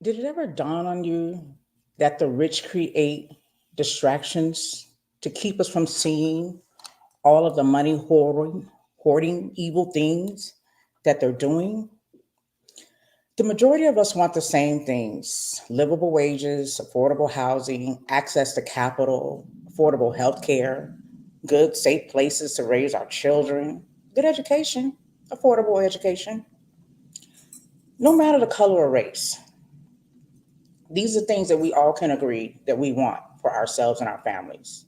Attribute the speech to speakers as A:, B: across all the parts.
A: Did it ever dawn on you that the rich create distractions to keep us from seeing all of the money hoarding evil things that they're doing? The majority of us want the same things: livable wages, affordable housing, access to capital, affordable health care, good, safe places to raise our children, good education, affordable education, no matter the color or race. These are things that we all can agree that we want for ourselves and our families.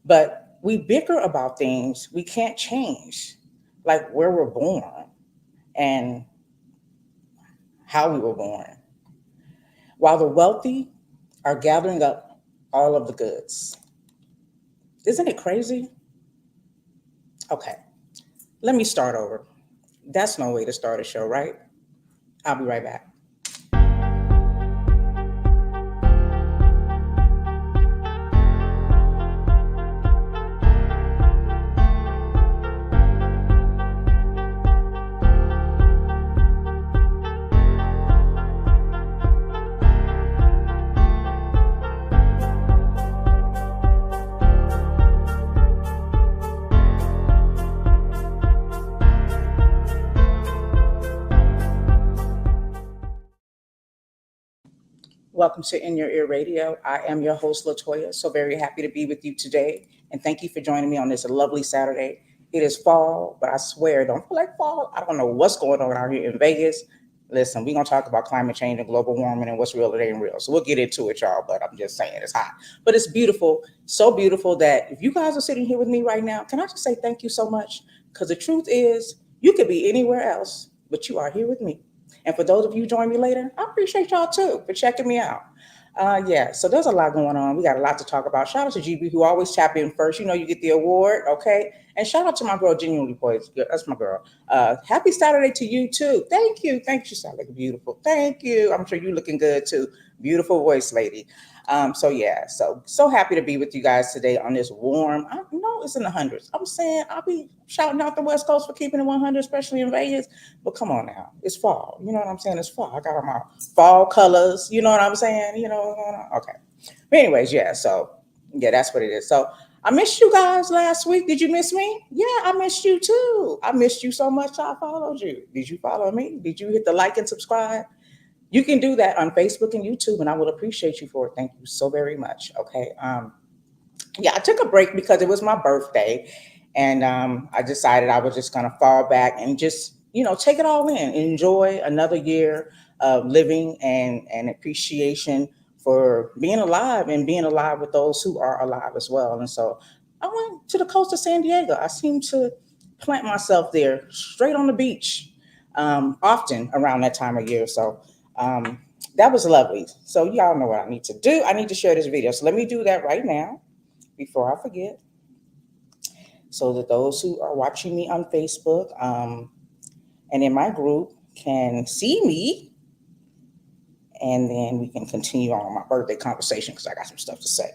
A: But we bicker about things we can't change, like where we're born and how we were born, while the wealthy are gathering up all of the goods. Isn't it crazy? Okay, let me start over. That's no way to start a show, right? I'll be right back. Welcome to In Your Ear Radio. I am your host, Latoya. So very happy to be with you today. And thank you for joining me on this lovely Saturday. It is fall, but I swear, don't feel like fall. I don't know what's going on out here in Vegas. Listen, we're going to talk about climate change and global warming and what's real and ain't real. So we'll get into it, y'all. But I'm just saying it's hot. But it's beautiful. So beautiful that if you guys are sitting here with me right now, can I just say thank you so much? Because the truth is, you could be anywhere else, but you are here with me. And for those of you who join me later, I appreciate y'all too for checking me out. Yeah, so there's a lot going on. We got a lot to talk about. Shout out to GB who always tap in first. You know, you get the award, okay? And shout out to my girl, Genuinely Poised. That's my girl. Happy Saturday to you too. Thank you. Thank you. Sound like beautiful. Thank you. I'm sure you're looking good too. Beautiful voice, lady. So yeah, so happy to be with you guys today on this warm. I know it's in the hundreds. I'm saying I'll be shouting out the West Coast for keeping it 100, especially in Vegas. But come on now, it's fall. You know what I'm saying? It's fall. I got on my fall colors. You know what I'm saying? You know what's going on? Okay. But anyways, yeah. So yeah, that's what it is. So I missed you guys last week. Did you miss me? Yeah, I missed you too. I missed you so much. I followed you. Did you follow me? Did you hit the like and subscribe? You can do that on Facebook and YouTube, and I will appreciate you for it. Thank you so very much. Okay. Yeah, I took a break because it was my birthday, and I decided I was just going to fall back and just take it all in, enjoy another year of living and appreciation for being alive and being alive with those who are alive as well. And so I went to the coast of San Diego. I seem to plant myself there, straight on the beach, often around that time of year. So um, that was lovely. So y'all know what I need to do. I need to share this video. So let me do that right now before I forget, so that those who are watching me on Facebook and in my group can see me, and then we can continue on my birthday conversation because I got some stuff to say.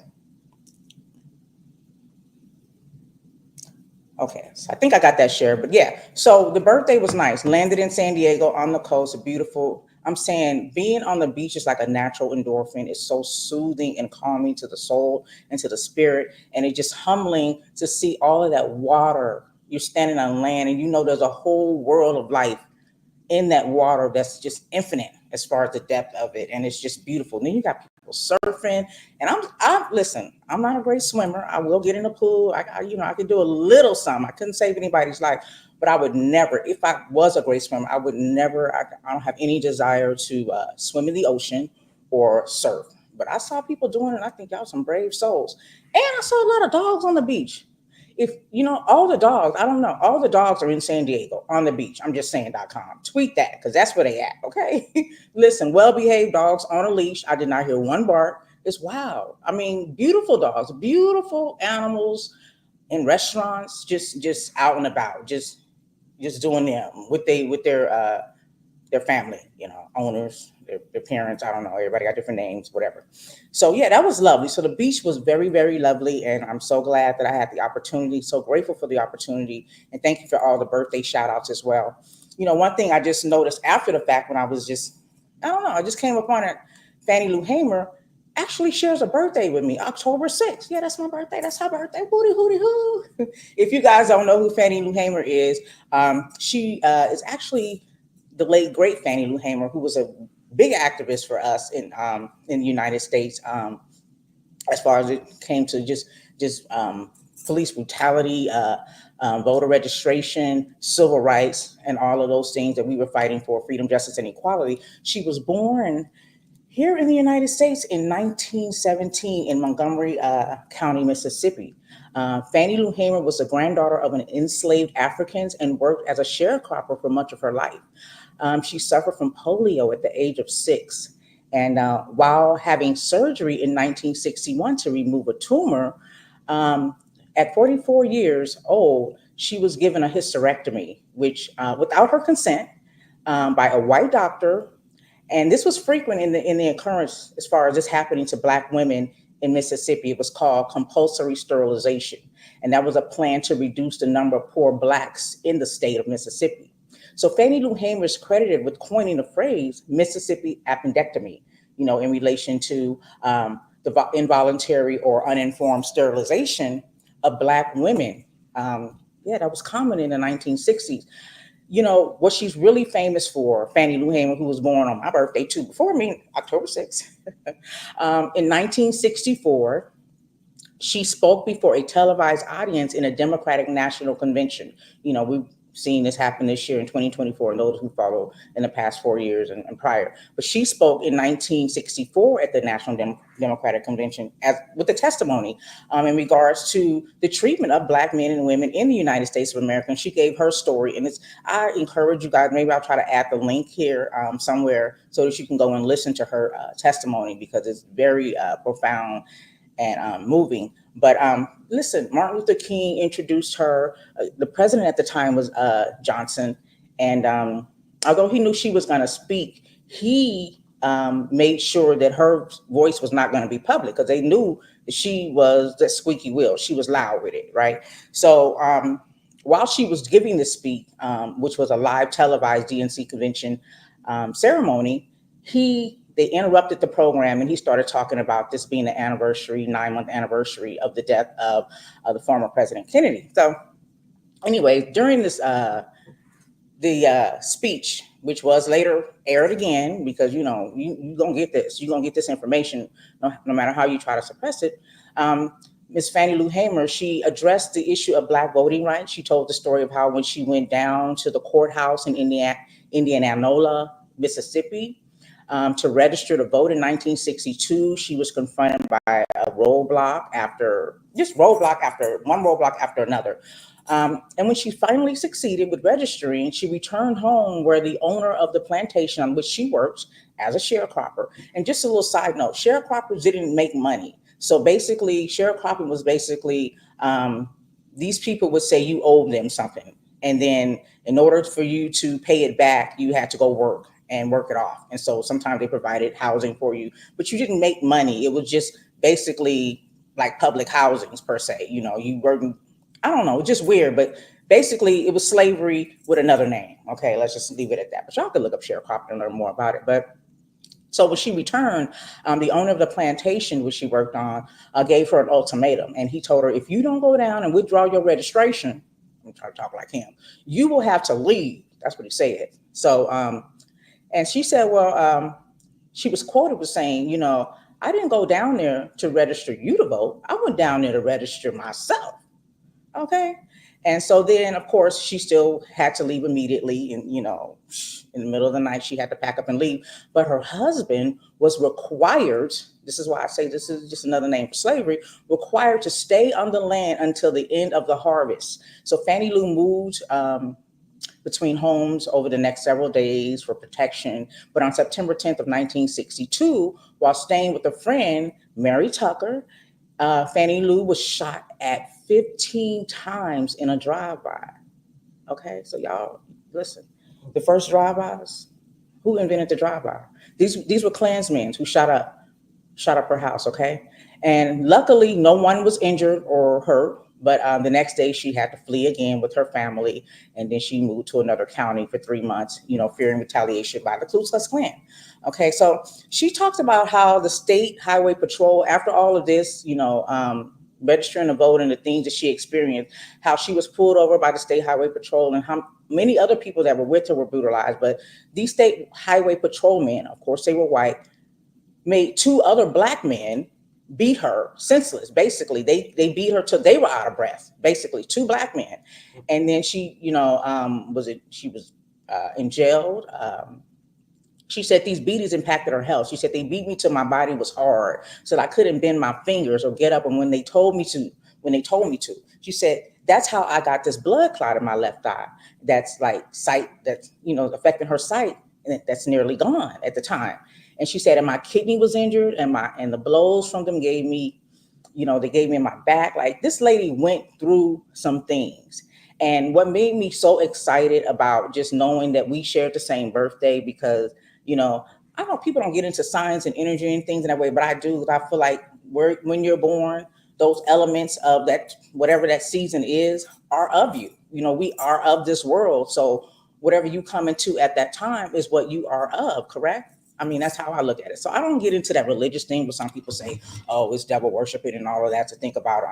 A: Okay, so I think I got that shared, but yeah. So the birthday was nice. Landed in San Diego on the coast, beautiful. I'm saying being on the beach is like a natural endorphin. It's so soothing and calming to the soul and to the spirit. And it's just humbling to see all of that water. You're standing on land and you know there's a whole world of life in that water that's just infinite as far as the depth of it, and it's just beautiful. And then you got people surfing, and I listen. I'm not a great swimmer. I will get in the pool. I can do a little something. I couldn't save anybody's life, but I would never. If I was a great swimmer, I would never. I don't have any desire to swim in the ocean or surf. But I saw people doing it, and I think y'all some brave souls. And I saw a lot of dogs on the beach. If all the dogs, I don't know, all the dogs are in San Diego on the beach. I'm just saying.com. Tweet that because that's where they at. Okay. Listen, well-behaved dogs on a leash. I did not hear one bark. It's wow. I mean, beautiful dogs, beautiful animals in restaurants, just out and about, just doing them with their family, owners, their parents. I don't know. Everybody got different names, whatever. So yeah, that was lovely. So the beach was very, very lovely. And I'm so glad that I had the opportunity, so grateful for the opportunity. And thank you for all the birthday shout outs as well. One thing I just noticed after the fact when I was just I don't know. I just came upon it. Fannie Lou Hamer actually shares a birthday with me, October 6th. Yeah, that's my birthday. That's her birthday. Hooty, hooty, hoo. If you guys don't know who Fannie Lou Hamer is, she is actually the late, great Fannie Lou Hamer, who was a big activist for us in the United States, as far as it came to just police brutality, voter registration, civil rights, and all of those things that we were fighting for, freedom, justice, and equality. She was born here in the United States in 1917 in Montgomery County, Mississippi. Fannie Lou Hamer was the granddaughter of an enslaved Africans and worked as a sharecropper for much of her life. She suffered from polio at the age of 6. And while having surgery in 1961 to remove a tumor, um, at 44 years old, she was given a hysterectomy, which, without her consent, by a white doctor, and this was frequent in the occurrence as far as this happening to Black women in Mississippi. It was called compulsory sterilization, and that was a plan to reduce the number of poor Blacks in the state of Mississippi. So Fannie Lou Hamer is credited with coining the phrase Mississippi appendectomy, in relation to the involuntary or uninformed sterilization of Black women. Yeah, that was common in the 1960s. What she's really famous for, Fannie Lou Hamer, who was born on my birthday too, before me, October 6th. In 1964, she spoke before a televised audience in a Democratic National Convention. We've seen this happen this year in 2024, and those who follow in the past 4 years and prior. But she spoke in 1964 at the National Democratic Convention with the testimony in regards to the treatment of Black men and women in the United States of America. And she gave her story. And I encourage you guys, maybe I'll try to add the link here somewhere so that you can go and listen to her testimony, because it's very profound and moving. But listen, Martin Luther King introduced her. The president at the time was Johnson. And although he knew she was going to speak, he made sure that her voice was not going to be public, because they knew that she was that squeaky wheel. She was loud with it, right? So while she was giving the speak, which was a live televised DNC convention ceremony, they interrupted the program, and he started talking about this being the 9-month anniversary of the death of the former President Kennedy. So anyway, during the speech, which was later aired again, because you're gonna get this, information no matter how you try to suppress it. Miss Fannie Lou Hamer, she addressed the issue of Black voting rights. She told the story of how when she went down to the courthouse in Indianola, Mississippi, to register to vote in 1962, she was confronted by a roadblock after one roadblock after another. And when she finally succeeded with registering, she returned home where the owner of the plantation on which she works as a sharecropper. And just a little side note, sharecroppers didn't make money. So basically, sharecropping was these people would say you owed them something. And then in order for you to pay it back, you had to go work it off. And so sometimes they provided housing for you, but you didn't make money. It was just basically like public housings per se. You weren't, I don't know, just weird, but basically it was slavery with another name. Okay, let's just leave it at that. But y'all can look up sharecropping and learn more about it. But so when she returned, the owner of the plantation which she worked on gave her an ultimatum. And he told her, if you don't go down and withdraw your registration, I'm trying to talk like him, you will have to leave. That's what he said. So, and she said, well, she was quoted with saying, I didn't go down there to register you to vote. I went down there to register myself. Okay. And so then, of course, she still had to leave immediately. And, in the middle of the night, she had to pack up and leave. But her husband was required, this is why I say this is just another name for slavery, required to stay on the land until the end of the harvest. So Fannie Lou moved between homes over the next several days for protection. But on September 10th of 1962, while staying with a friend, Mary Tucker, Fannie Lou was shot at 15 times in a drive-by. Okay, so y'all listen. The first drive-bys, who invented the drive-by? These were Klansmen who shot up her house. Okay, and luckily no one was injured or hurt. But the next day she had to flee again with her family, and then she moved to another county for 3 months, fearing retaliation by the Ku Klux Klan. Okay, so she talks about how the state highway patrol, after all of this, registering to vote and the things that she experienced, how she was pulled over by the state highway patrol, and how many other people that were with her were brutalized. But these state highway patrolmen, of course, they were white, made two other black men beat her senseless. Basically, they beat her till they were out of breath. Basically, two black men, and then she, she was in jail. She said these beatings impacted her health. She said they beat me till my body was hard, so that I couldn't bend my fingers or get up. And when they told me to, she said that's how I got this blood clot in my left eye. That's like sight. That's affecting her sight, and that's nearly gone at the time. And she said, and my kidney was injured, and the blows from them gave me, they gave me in my back. Like, this lady went through some things. And what made me so excited about just knowing that we shared the same birthday, because, I know people don't get into science and energy and things in that way, but I do. I feel like when you're born, those elements of that, whatever that season is, are of you. We are of this world. So whatever you come into at that time is what you are of, correct? I mean, that's how I look at it. So I don't get into that religious thing where some people say, oh, it's devil worshiping and all of that, to think about,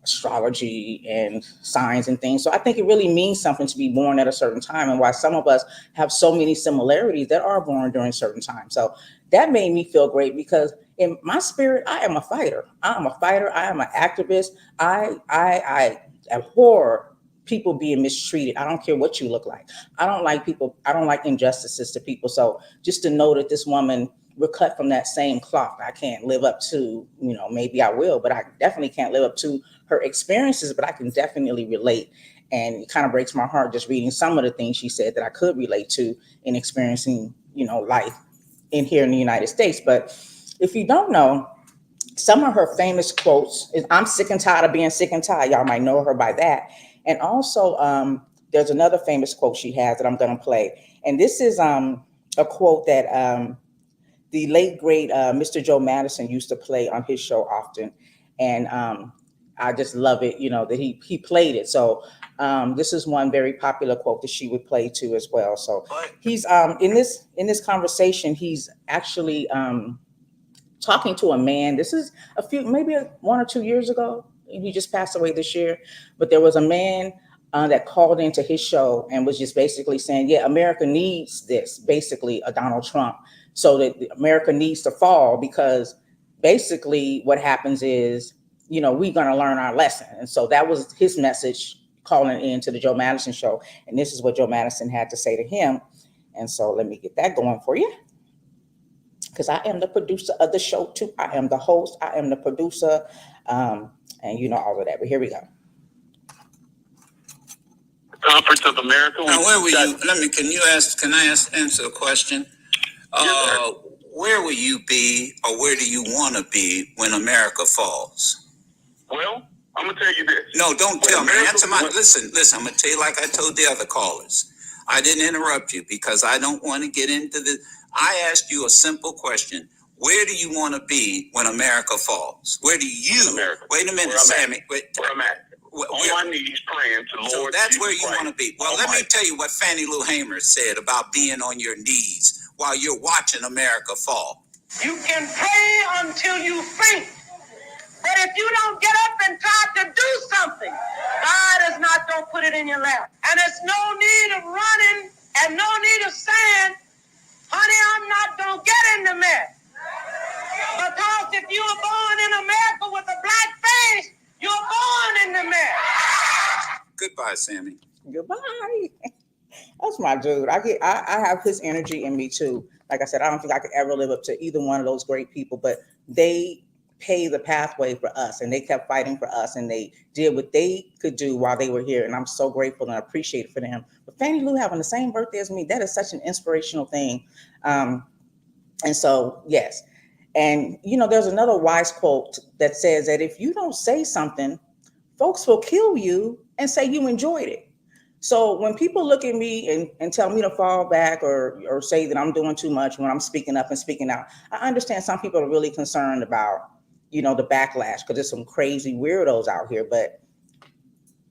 A: astrology and signs and things. So I think it really means something to be born at a certain time, and why some of us have so many similarities that are born during certain times. So that made me feel great, because in my spirit, I am a fighter. I am a fighter. I am an activist. I abhor people being mistreated. I don't care what you look like. I don't like people. I don't like injustices to people. So just to know that this woman, we're cut from that same cloth. I can't live up to, maybe I will, but I definitely can't live up to her experiences, but I can definitely relate. And it kind of breaks my heart just reading some of the things she said that I could relate to in experiencing, life in here in the United States. But if you don't know, some of her famous quotes is, I'm sick and tired of being sick and tired. Y'all might know her by that. And also, there's another famous quote she has that I'm going to play. And this is a quote that the late, great Mr. Joe Madison used to play on his show often. And I just love it, that he played it. So this is one very popular quote that she would play too as well. So he's in this conversation, he's actually talking to a man. This is maybe 1 or 2 years ago. He just passed away this year. But there was a man that called into his show and was just basically saying, yeah, America needs this, basically a Donald Trump, so that America needs to fall, because basically what happens is, we're going to learn our lesson. And so that was his message, calling into the Joe Madison show. And this is what Joe Madison had to say to him. And so let me get that going for you, because I am the producer of the show too. I am the host. I am the producer, and all of that. But here we go.
B: Conference of America.
C: Now, where were you? Can I answer a question?
B: Yes,
C: where will you be, or where do you want to be when America falls?
B: well, I'm gonna tell you this.
C: No, don't tell me.
B: America,
C: Listen. I'm gonna tell you like I told the other callers. I didn't interrupt you because I don't want to get into the. I asked you a simple question. Where do you want to be when America falls? Where do you?
B: America.
C: Wait a minute, Sammy.
B: Where I'm at. On my knees praying to Lord.
C: So that's
B: Jesus
C: where you
B: Christ.
C: want to be. Well, let me tell you what Fannie Lou Hamer said about being on your knees while you're watching America fall.
D: You can pray until you faint, but if you don't get up and try to do something, God is not going to put it in your lap. And there's no need of running and no need of saying, honey, I'm not going to get in the mess. Because if you were born in America with a black face, you're born in the mess.
C: Goodbye, Sammy.
A: Goodbye. That's my dude. I have his energy in me too. Like I said, I don't think I could ever live up to either one of those great people, but they paved the pathway for us, and they kept fighting for us, and they did what they could do while they were here. And I'm so grateful and appreciative for them. But Fannie Lou having the same birthday as me, that is such an inspirational thing. And so, yes. And, there's another wise quote that says that if you don't say something, folks will kill you and say you enjoyed it. So when people look at me and tell me to fall back or say that I'm doing too much when I'm speaking up and speaking out, I understand some people are really concerned about, the backlash, because there's some crazy weirdos out here. But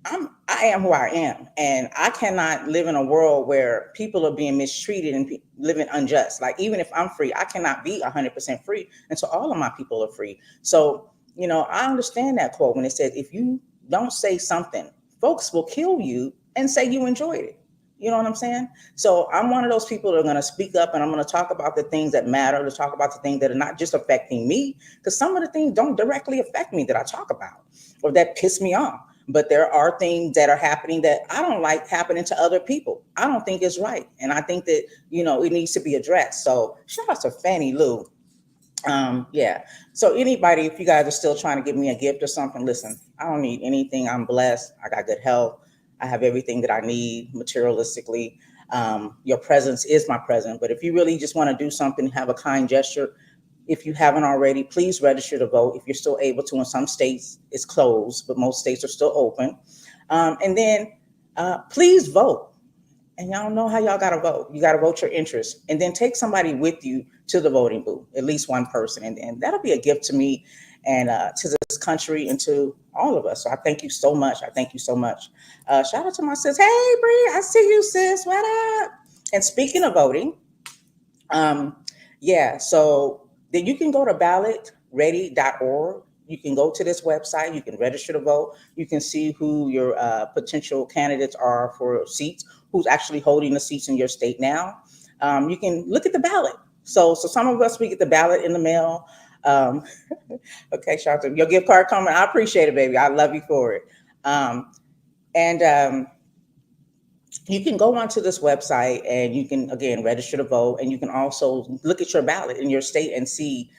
A: I am who I am, and I cannot live in a world where people are being mistreated and living unjust. Like, even if I'm free, I cannot be 100% free until all of my people are free. So, I understand that quote when it says, if you don't say something, folks will kill you and say you enjoyed it. You know what I'm saying? So I'm one of those people that are going to speak up, and I'm going to talk about the things that matter, to talk about the things that are not just affecting me, because some of the things don't directly affect me that I talk about or that piss me off. But there are things that are happening that I don't like happening to other people. I don't think it's right. And I think that, it needs to be addressed. So shout out to Fannie Lou. Yeah. So anybody, if you guys are still trying to give me a gift or something, listen, I don't need anything. I'm blessed. I got good health. I have everything that I need materialistically. Your presence is my present. But if you really just want to do something, have a kind gesture, if you haven't already, please register to vote. If you're still able to, in some states it's closed, but most states are still open. And then please vote. And y'all know how y'all got to vote. You got to vote your interest, and then take somebody with you to the voting booth, at least one person. And that'll be a gift to me and to this country and to all of us. So I thank you so much. I thank you so much. Shout out to my sis. Hey, Bree, I see you, sis. What up? And speaking of voting, so then you can go to ballotready.org. You can go to this website. You can register to vote. You can see who your potential candidates are for seats, who's actually holding the seats in your state now. You can look at the ballot. So some of us, we get the ballot in the mail. Okay, shout out to your gift card coming. I appreciate it, baby. I love you for it. And you can go onto this website and you can, again, register to vote. And you can also look at your ballot in your state and see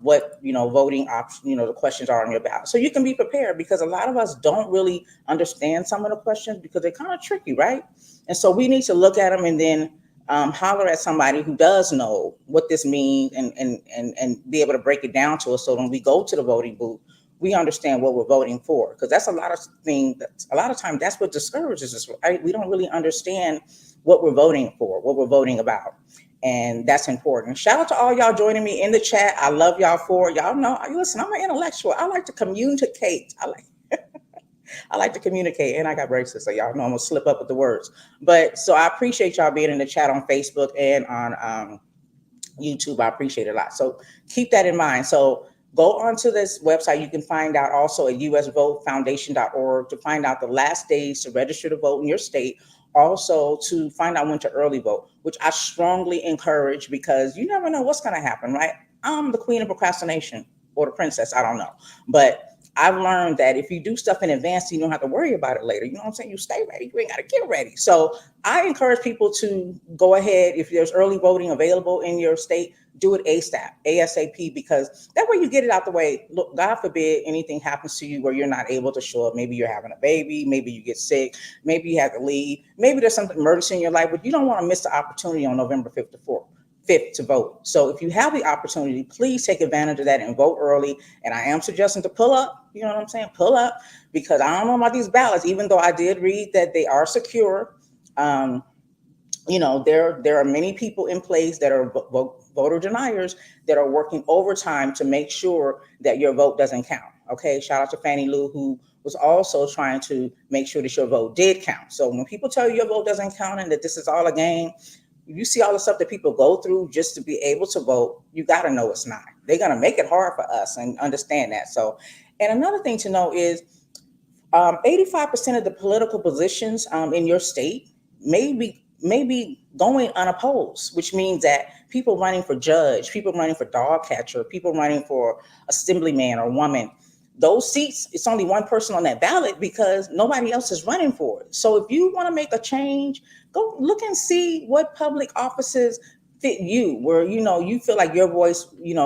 A: what, voting option, the questions are on your ballot. So you can be prepared, because a lot of us don't really understand some of the questions because they're kind of tricky, right? And so we need to look at them and then holler at somebody who does know what this means and be able to break it down to us. So when we go to the voting booth, we understand what we're voting for, because that's a lot of things. A lot of times, that's what discourages us. Right? We don't really understand what we're voting for, what we're voting about, and that's important. Shout out to all y'all joining me in the chat. I love y'all for it. Y'all know. Listen, I'm an intellectual. I like to communicate. I like to communicate, and I got braces, so y'all know I'm gonna slip up with the words. But so I appreciate y'all being in the chat on Facebook and on YouTube. I appreciate it a lot. So keep that in mind. So go onto this website. You can find out also at usvotefoundation.org to find out the last days to register to vote in your state. Also to find out when to early vote, which I strongly encourage, because you never know what's going to happen, right? I'm the queen of procrastination, or the princess, I don't know. But I've learned that if you do stuff in advance, you don't have to worry about it later. You know what I'm saying? You stay ready. You ain't got to get ready. So I encourage people to go ahead. If there's early voting available in your state, do it ASAP, because that way you get it out the way. Look, God forbid anything happens to you where you're not able to show up. Maybe you're having a baby. Maybe you get sick. Maybe you have to leave. Maybe there's some emergency in your life, but you don't want to miss the opportunity on November 5th to vote. So if you have the opportunity, please take advantage of that and vote early. And I am suggesting to pull up, you know what I'm saying? Pull up, because I don't know about these ballots, even though I did read that they are secure. There are many people in place that are voter deniers that are working overtime to make sure that your vote doesn't count. Okay, shout out to Fannie Lou, who was also trying to make sure that your vote did count. So when people tell you your vote doesn't count and that this is all a game, you see all the stuff that people go through just to be able to vote, you got to know it's not. They're going to make it hard for us, and understand that. So, and another thing to know is 85% of the political positions in your state may be going unopposed, which means that people running for judge, people running for dog catcher, people running for assemblyman or woman, those seats, it's only one person on that ballot because nobody else is running for it. So if you want to make a change, go look and see what public offices fit you, where, you feel like your voice,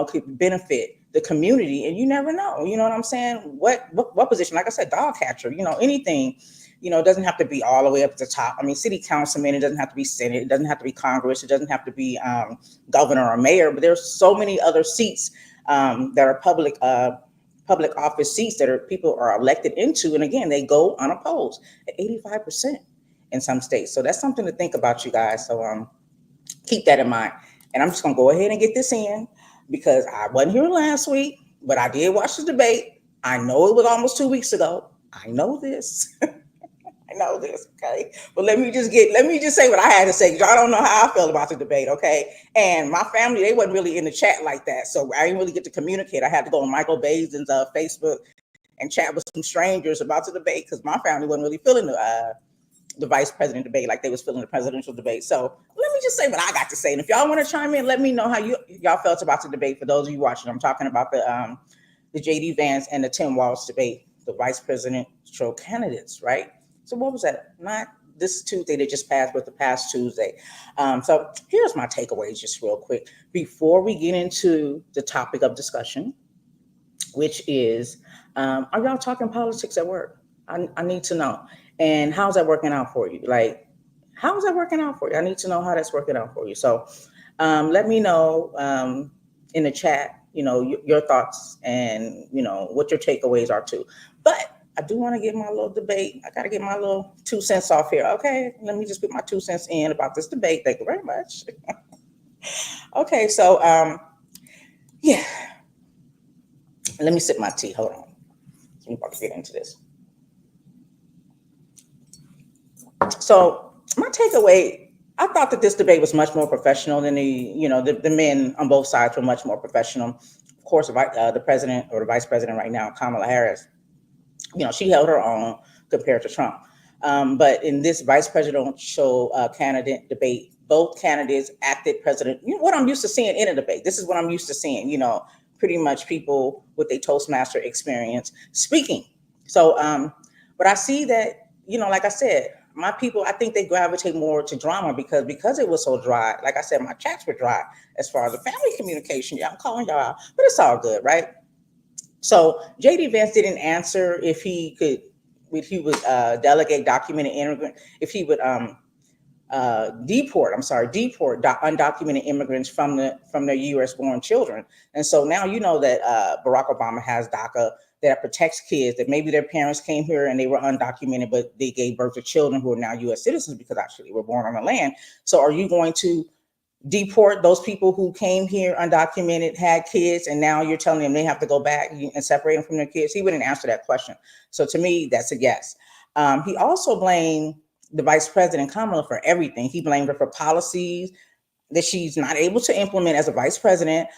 A: could benefit the community, and you never know, you know what I'm saying? What position, like I said, dog catcher, anything, it doesn't have to be all the way up to the top. I mean, city councilman, it doesn't have to be Senate, it doesn't have to be Congress, it doesn't have to be governor or mayor, but there's so many other seats that are public office seats that people are elected into. And again, they go unopposed at 85% in some states. So that's something to think about, you guys. So keep that in mind. And I'm just going to go ahead and get this in, because I wasn't here last week. but I did watch the debate. I know it was almost 2 weeks ago. I know this. I know this, okay? But let me just say what I had to say. Y'all don't know how I feel about the debate, okay? And my family, they wasn't really in the chat like that, so I didn't really get to communicate. I had to go on Michael Basin's Facebook and chat with some strangers about the debate because my family wasn't really feeling the vice president debate like they was feeling the presidential debate. So let me just say what I got to say. And if y'all want to chime in, let me know how y'all felt about the debate. For those of you watching, I'm talking about the JD Vance and the Tim Walz debate, the vice presidential candidates, right? So what was that? Not this Tuesday that just passed, but the past Tuesday. So here's my takeaways just real quick before we get into the topic of discussion, which is, are y'all talking politics at work? I need to know. And how's that working out for you? Like, how's that working out for you? I need to know how that's working out for you. So let me know in the chat, your thoughts and, what your takeaways are too. But I do want to get my little debate. I got to get my little 2 cents off here. Okay, let me just put my 2 cents in about this debate. Thank you very much. Okay, so yeah. Let me sip my tea. Hold on. We're about to get into this. So my takeaway, I thought that this debate was much more professional than the men on both sides were much more professional. Of course, the president or the vice president right now, Kamala Harris, she held her own compared to Trump. But in this vice presidential candidate debate, both candidates acted president. What I'm used to seeing in a debate. This is what I'm used to seeing, pretty much people with a Toastmaster experience speaking. So, but I see that, like I said, my people, I think they gravitate more to drama because it was so dry. Like I said, my chats were dry as far as the family communication. Yeah, I'm calling y'all out, but it's all good, right? So JD Vance didn't answer if he would delegate documented immigrant, if he would deport undocumented immigrants from their U.S. born children. And so now that Barack Obama has DACA that protects kids that maybe their parents came here and they were undocumented, but they gave birth to children who are now U.S. citizens because actually were born on the land. So are you going to deport those people who came here undocumented, had kids, and now you're telling them they have to go back and separate them from their kids? He wouldn't answer that question. So to me, that's a yes. He also blamed the vice president, Kamala, for everything. He blamed her for policies that she's not able to implement as a vice president.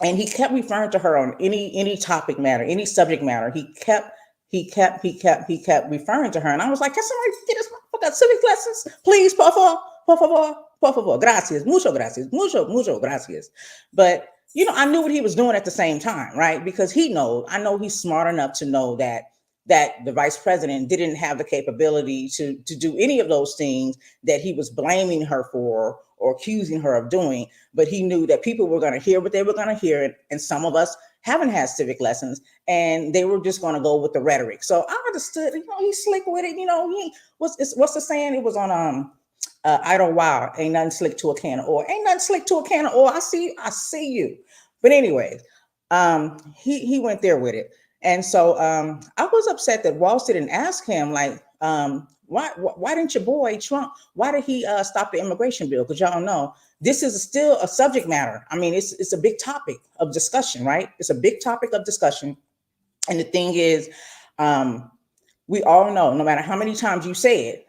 A: And he kept referring to her on any topic matter, any subject matter. He kept referring to her. And I was like, can somebody get us motherfucking civic lessons? Please, por favor, gracias, mucho gracias. But, I knew what he was doing at the same time, right? Because I know he's smart enough to know that the vice president didn't have the capability to do any of those things that he was blaming her for or accusing her of doing. But he knew that people were going to hear what they were going to hear. And some of us haven't had civic lessons and they were just going to go with the rhetoric. So I understood, he's slick with it. What's the saying? It was on Idle Wild. Ain't nothing slick to a can of oil. Ain't nothing slick to a can of oil. I see you. But anyway, he went there with it. And so I was upset that Walz didn't ask him, like, why didn't your boy Trump, why did he stop the immigration bill? Because y'all know this is still a subject matter. I mean, it's a big topic of discussion, right? It's a big topic of discussion. And the thing is, we all know, no matter how many times you say it,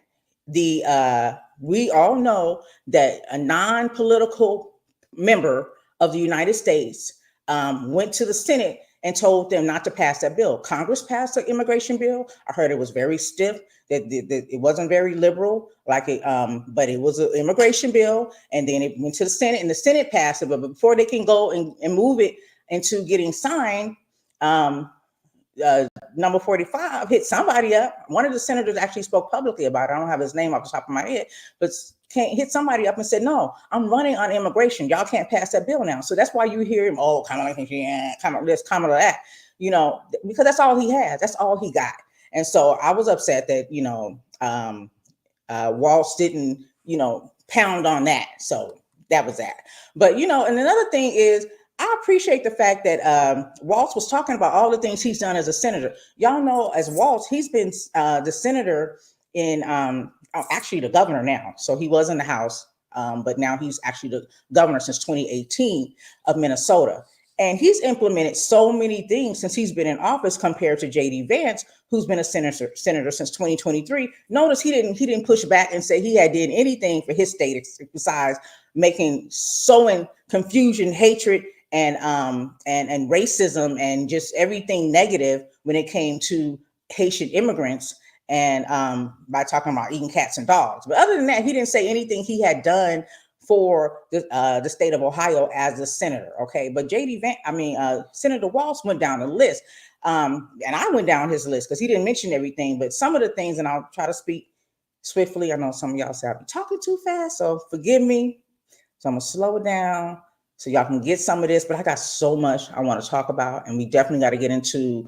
A: we all know that a non-political member of the United States went to the Senate and told them not to pass that bill. Congress passed the immigration bill. I heard it was very stiff, that it wasn't very liberal, but it was an immigration bill. And then it went to the Senate and the Senate passed it. But before they can go and move it into getting signed, number 45 hit somebody up. One of the senators actually spoke publicly about it. I don't have his name off the top of my head, but hit somebody up and said, no, I'm running on immigration. Y'all can't pass that bill now. So that's why you hear him, Kamala, Kamala this, Kamala that, because that's all he has. That's all he got. And so I was upset that, Walz didn't, pound on that. So that was that. But, and another thing is, I appreciate the fact that Walz was talking about all the things he's done as a senator. Y'all know, as Walz, he's been the senator in actually the governor now. So he was in the House, but now he's actually the governor since 2018 of Minnesota. And he's implemented so many things since he's been in office compared to JD Vance, who's been a senator since 2023. Notice he didn't push back and say he had did anything for his state besides sowing confusion, hatred, and racism and just everything negative when it came to Haitian immigrants, and by talking about eating cats and dogs. But other than that, he didn't say anything he had done for the state of Ohio as a senator. Okay, but Senator Walz went down the list, and I went down his list because he didn't mention everything. But some of the things, and I'll try to speak swiftly. I know some of y'all say I've been talking too fast, so forgive me. So I'm gonna slow it down so y'all can get some of this. But I got so much I want to talk about, and we definitely got to get into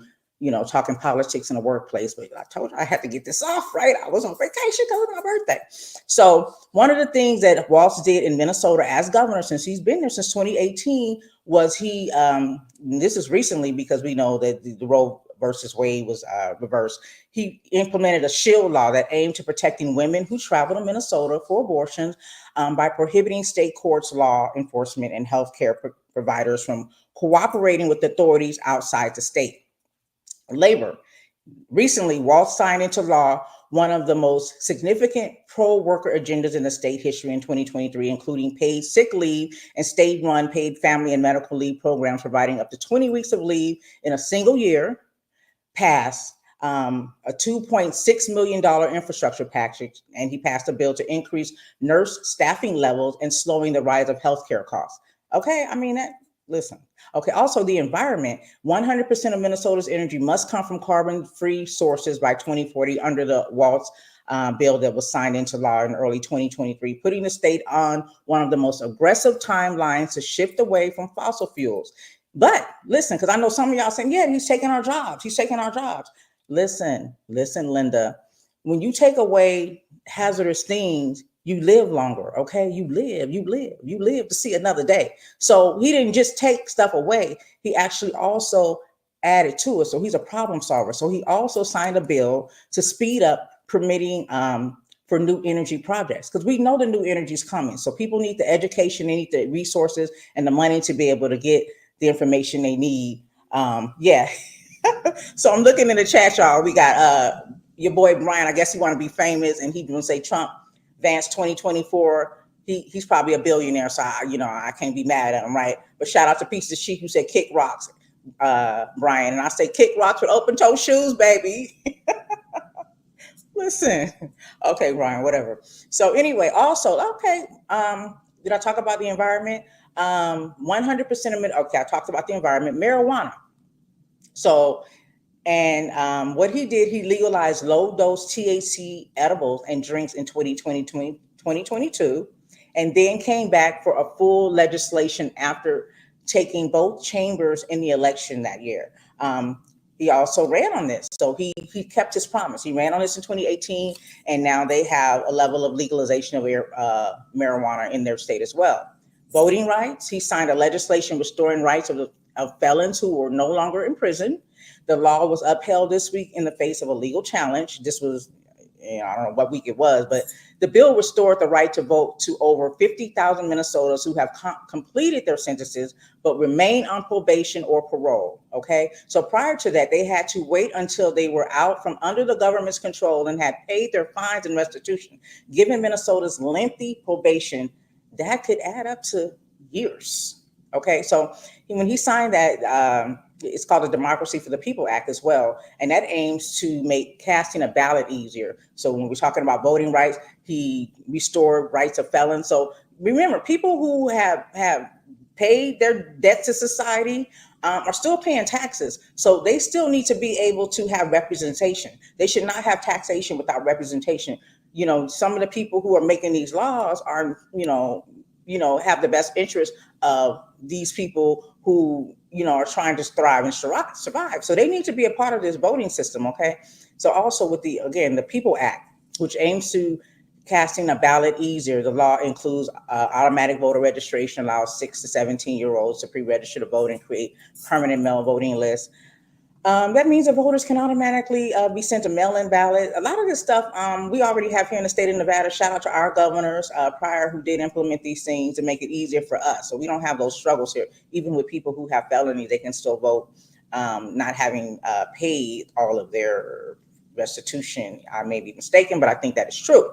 A: talking politics in the workplace. But I told you I had to get this off, right? I was on vacation because of my birthday. So one of the things that Walz did in Minnesota as governor, since he's been there since 2018, was this is recently because we know that the Roe versus Wade was reversed. He implemented a shield law that aimed to protecting women who travel to Minnesota for abortions by prohibiting state courts, law enforcement, and healthcare providers from cooperating with authorities outside the state. Labor. Recently, Walz signed into law one of the most significant pro-worker agendas in the state history in 2023, including paid sick leave and state-run paid family and medical leave programs providing up to 20 weeks of leave in a single year, passed a $2.6 million infrastructure package, and he passed a bill to increase nurse staffing levels and slowing the rise of healthcare costs. Okay, listen. Okay, also the environment. 100% of Minnesota's energy must come from carbon-free sources by 2040 under the Walz bill that was signed into law in early 2023, putting the state on one of the most aggressive timelines to shift away from fossil fuels. But listen, because I know some of y'all saying, yeah, he's taking our jobs. He's taking our jobs. Listen, Linda, when you take away hazardous things, you live longer, okay? You live to see another day. So he didn't just take stuff away. He actually also added to it. So he's a problem solver. So he also signed a bill to speed up permitting for new energy projects, because we know the new energy is coming. So people need the education, they need the resources and the money to be able to get the information they need. Yeah. So I'm looking in the chat, y'all. We got your boy Brian. I guess he want to be famous, and he gonna say Trump Vance 2024. He's probably a billionaire, so I can't be mad at him, right? But shout out to Piece of Sheep who said kick rocks, Brian, and I say kick rocks with open toe shoes, baby. Listen, okay, Brian, whatever. So anyway, also, okay, did I talk about the environment? 100% of it. Okay, I talked about the environment. Marijuana. So, and what he did, he legalized low dose THC edibles and drinks in 2022, and then came back for a full legislation after taking both chambers in the election that year. He also ran on this. So he kept his promise. He ran on this in 2018, and now they have a level of legalization of marijuana in their state as well. Voting rights. He signed a legislation restoring rights of felons who were no longer in prison. The law was upheld this week in the face of a legal challenge. This was, I don't know what week it was, but the bill restored the right to vote to over 50,000 Minnesotans who have completed their sentences but remain on probation or parole. Okay, so prior to that, they had to wait until they were out from under the government's control and had paid their fines and restitution. Given Minnesota's lengthy probation, that could add up to years. Okay, so when he signed that, it's called the Democracy for the People Act as well, and that aims to make casting a ballot easier. So when we're talking about voting rights, he restored rights of felons. So remember, people who have paid their debt to society are still paying taxes. So they still need to be able to have representation. They should not have taxation without representation. Some of the people who are making these laws are, have the best interest of these people who, are trying to thrive and survive. So they need to be a part of this voting system, okay? So also with the People Act, which aims to casting a ballot easier, the law includes automatic voter registration, allows 6 to 17-year-olds to pre-register to vote and create permanent mail voting lists. That means the voters can automatically be sent a mail-in ballot. A lot of this stuff we already have here in the state of Nevada. Shout out to our governors prior who did implement these things to make it easier for us. So we don't have those struggles here. Even with people who have felonies, they can still vote, not having paid all of their restitution. I may be mistaken, but I think that is true.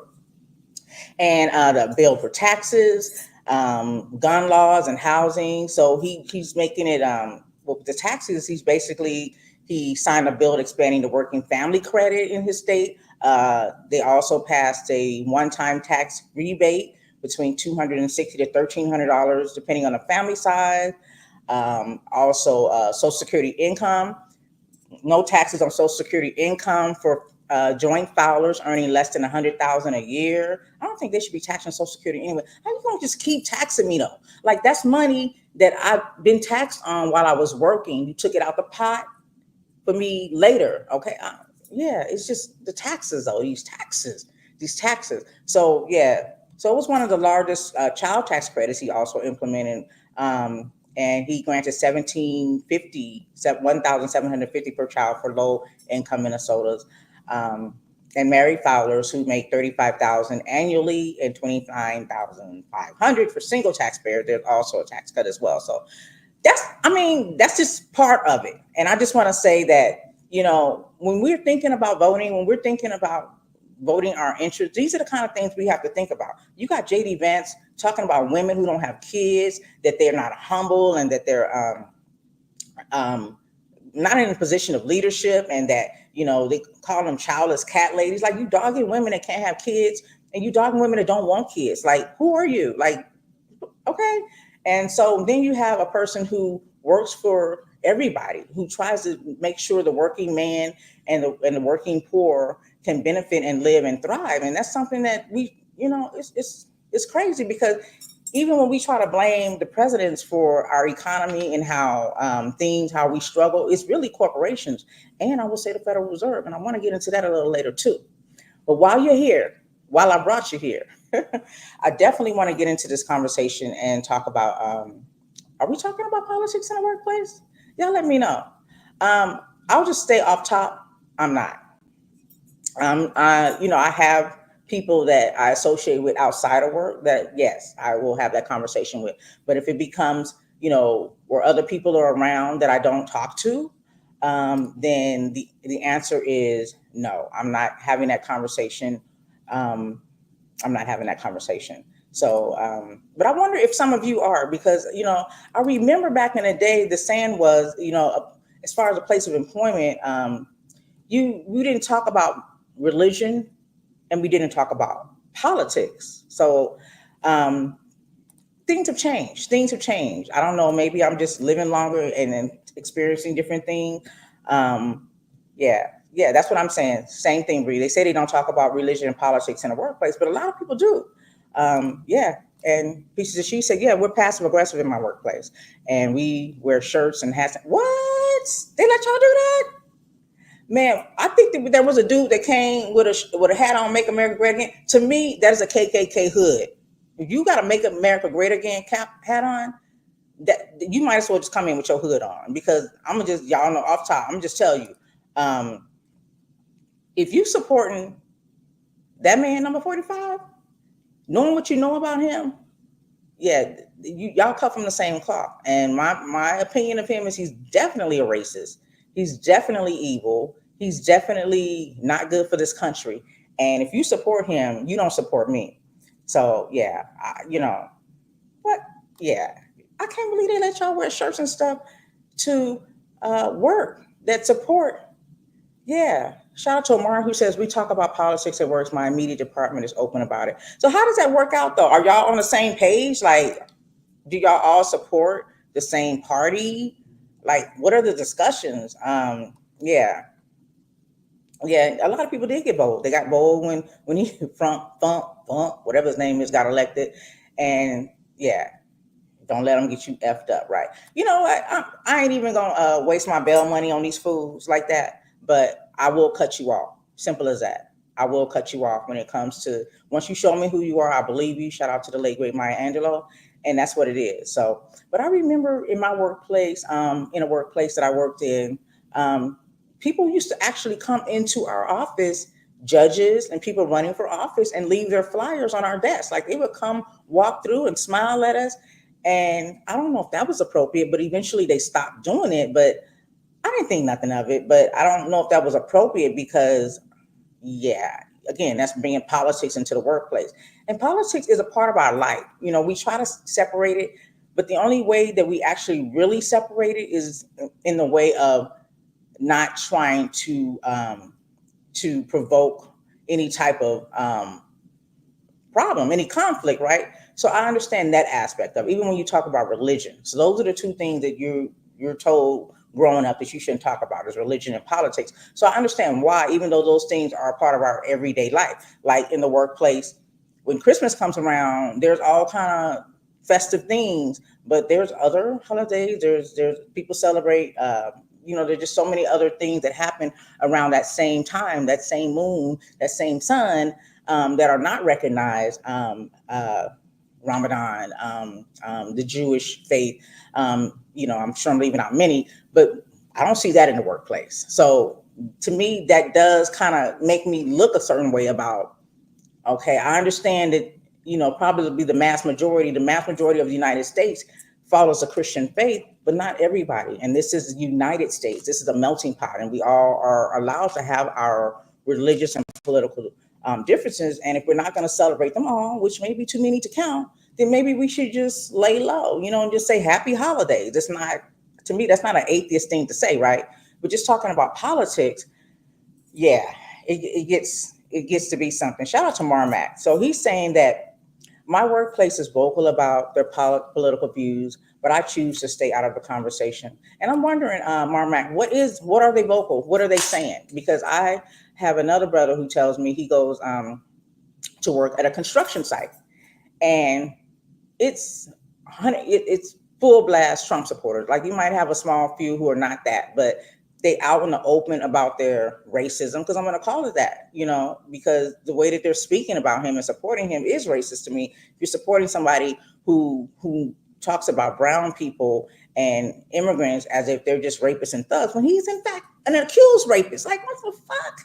A: And the bill for taxes, gun laws, and housing. So he's making it well, the taxes. He signed a bill expanding the working family credit in his state. They also passed a one-time tax rebate between $260 to $1,300, depending on the family size. Also, Social Security income, no taxes on Social Security income for joint filers earning less than 100,000 a year. I don't think they should be taxing Social Security anyway. How you gonna just keep taxing me though? Like that's money that I've been taxed on while I was working. You took it out the pot for me later. Okay. Yeah, it's just the taxes though. These taxes. So yeah. So it was one of the largest child tax credits he also implemented. And he granted 1,750 per child for low income Minnesotans. Um, and married filers who make 35,000 annually and 29,500 for single taxpayers. There's also a tax cut as well. So that's just part of it. And I just want to say that, when we're thinking about voting, when we're thinking about voting our interests, these are the kind of things we have to think about. You got JD Vance talking about women who don't have kids, that they're not humble, and that they're not in a position of leadership, and that, they call them childless cat ladies. Like, you dogging women that can't have kids, and you dogging women that don't want kids. Like, who are you? Like, okay. And so then you have a person who works for everybody, who tries to make sure the working man and the working poor can benefit and live and thrive. And that's something that it's crazy, because even when we try to blame the presidents for our economy and how we struggle, it's really corporations. And I will say the Federal Reserve. And I want to get into that a little later too. But while I brought you here, I definitely want to get into this conversation and talk about, are we talking about politics in the workplace? Y'all let me know. I'll just stay off top. I'm not. I have people that I associate with outside of work that, yes, I will have that conversation with. But if it becomes, where other people are around that I don't talk to, then the answer is no. I'm not having that conversation. I'm not having that conversation. So, but I wonder if some of you are, because, I remember back in the day, the saying was, as far as a place of employment, we didn't talk about religion, and we didn't talk about politics. So, things have changed. I don't know. Maybe I'm just living longer and experiencing different things. Yeah, that's what I'm saying. Same thing, Bree. They say they don't talk about religion and politics in the workplace, but a lot of people do. Yeah. And Pieces of She said, yeah, we're passive aggressive in my workplace, and we wear shirts and hats. What? They let y'all do that? Man, I think that there was a dude that came with a hat on, "Make America Great Again." To me, that is a KKK hood. If you got a "Make America Great Again" hat on, that you might as well just come in with your hood on, because I'm gonna just, y'all know off top, I'm just tell you, if you supporting that man number 45, knowing what you know about him, yeah, y'all cut from the same cloth. And my opinion of him is he's definitely a racist. He's definitely evil. He's definitely not good for this country. And if you support him, you don't support me. So yeah, what? Yeah, I can't believe they let y'all wear shirts and stuff to work that support. Yeah. Shout out to Omar, who says, we talk about politics at work. My immediate department is open about it. So how does that work out though? Are y'all on the same page? Like, do y'all all support the same party? Like, what are the discussions? Yeah. Yeah, a lot of people did get bold. They got bold when he Funk, whatever his name is, got elected. And yeah, don't let them get you effed up, right? You know what? I ain't even gonna waste my bail money on these fools like that. But I will cut you off. Simple as that. I will cut you off when it comes to, once you show me who you are, I believe you. Shout out to the late great Maya Angelou, and that's what it is. So, but I remember in my workplace, in a workplace that I worked in, people used to actually come into our office, judges and people running for office, and leave their flyers on our desk. Like they would come, walk through, and smile at us. And I don't know if that was appropriate, but eventually they stopped doing it. But I didn't think nothing of it. But I don't know if that was appropriate because, yeah, again, that's bringing politics into the workplace. And politics is a part of our life. We try to separate it, but the only way that we actually really separate it is in the way of not trying to provoke any type of problem, any conflict, right? So I understand that aspect of it, even when you talk about religion. So those are the two things that you're told growing up that you shouldn't talk about, is religion and politics. So I understand why, even though those things are a part of our everyday life, like in the workplace, when Christmas comes around, there's all kind of festive things, but there's other holidays. There's people celebrate. There's just so many other things that happen around that same time, that same moon, that same sun, that are not recognized. Ramadan, the Jewish faith. I'm sure I'm leaving out many, but I don't see that in the workplace. So to me, that does kind of make me look a certain way about, okay, I understand that, probably the mass majority of the United States follows a Christian faith, but not everybody. And this is the United States. This is a melting pot, and we all are allowed to have our religious and political differences. And if we're not going to celebrate them all, which may be too many to count, then maybe we should just lay low, and just say happy holidays. It's not, to me, that's not an atheist thing to say, right? But just talking about politics, yeah, it gets to be something. Shout out to Marmac. So he's saying that my workplace is vocal about their political views, but I choose to stay out of the conversation. And I'm wondering, Marmac, what are they vocal? What are they saying? Because I have another brother who tells me he goes to work at a construction site, and it's full blast Trump supporters. Like you might have a small few who are not that, but they out in the open about their racism, because I'm going to call it that, because the way that they're speaking about him and supporting him is racist to me. If you're supporting somebody who talks about brown people and immigrants as if they're just rapists and thugs, when he's in fact an accused rapist, like what the fuck?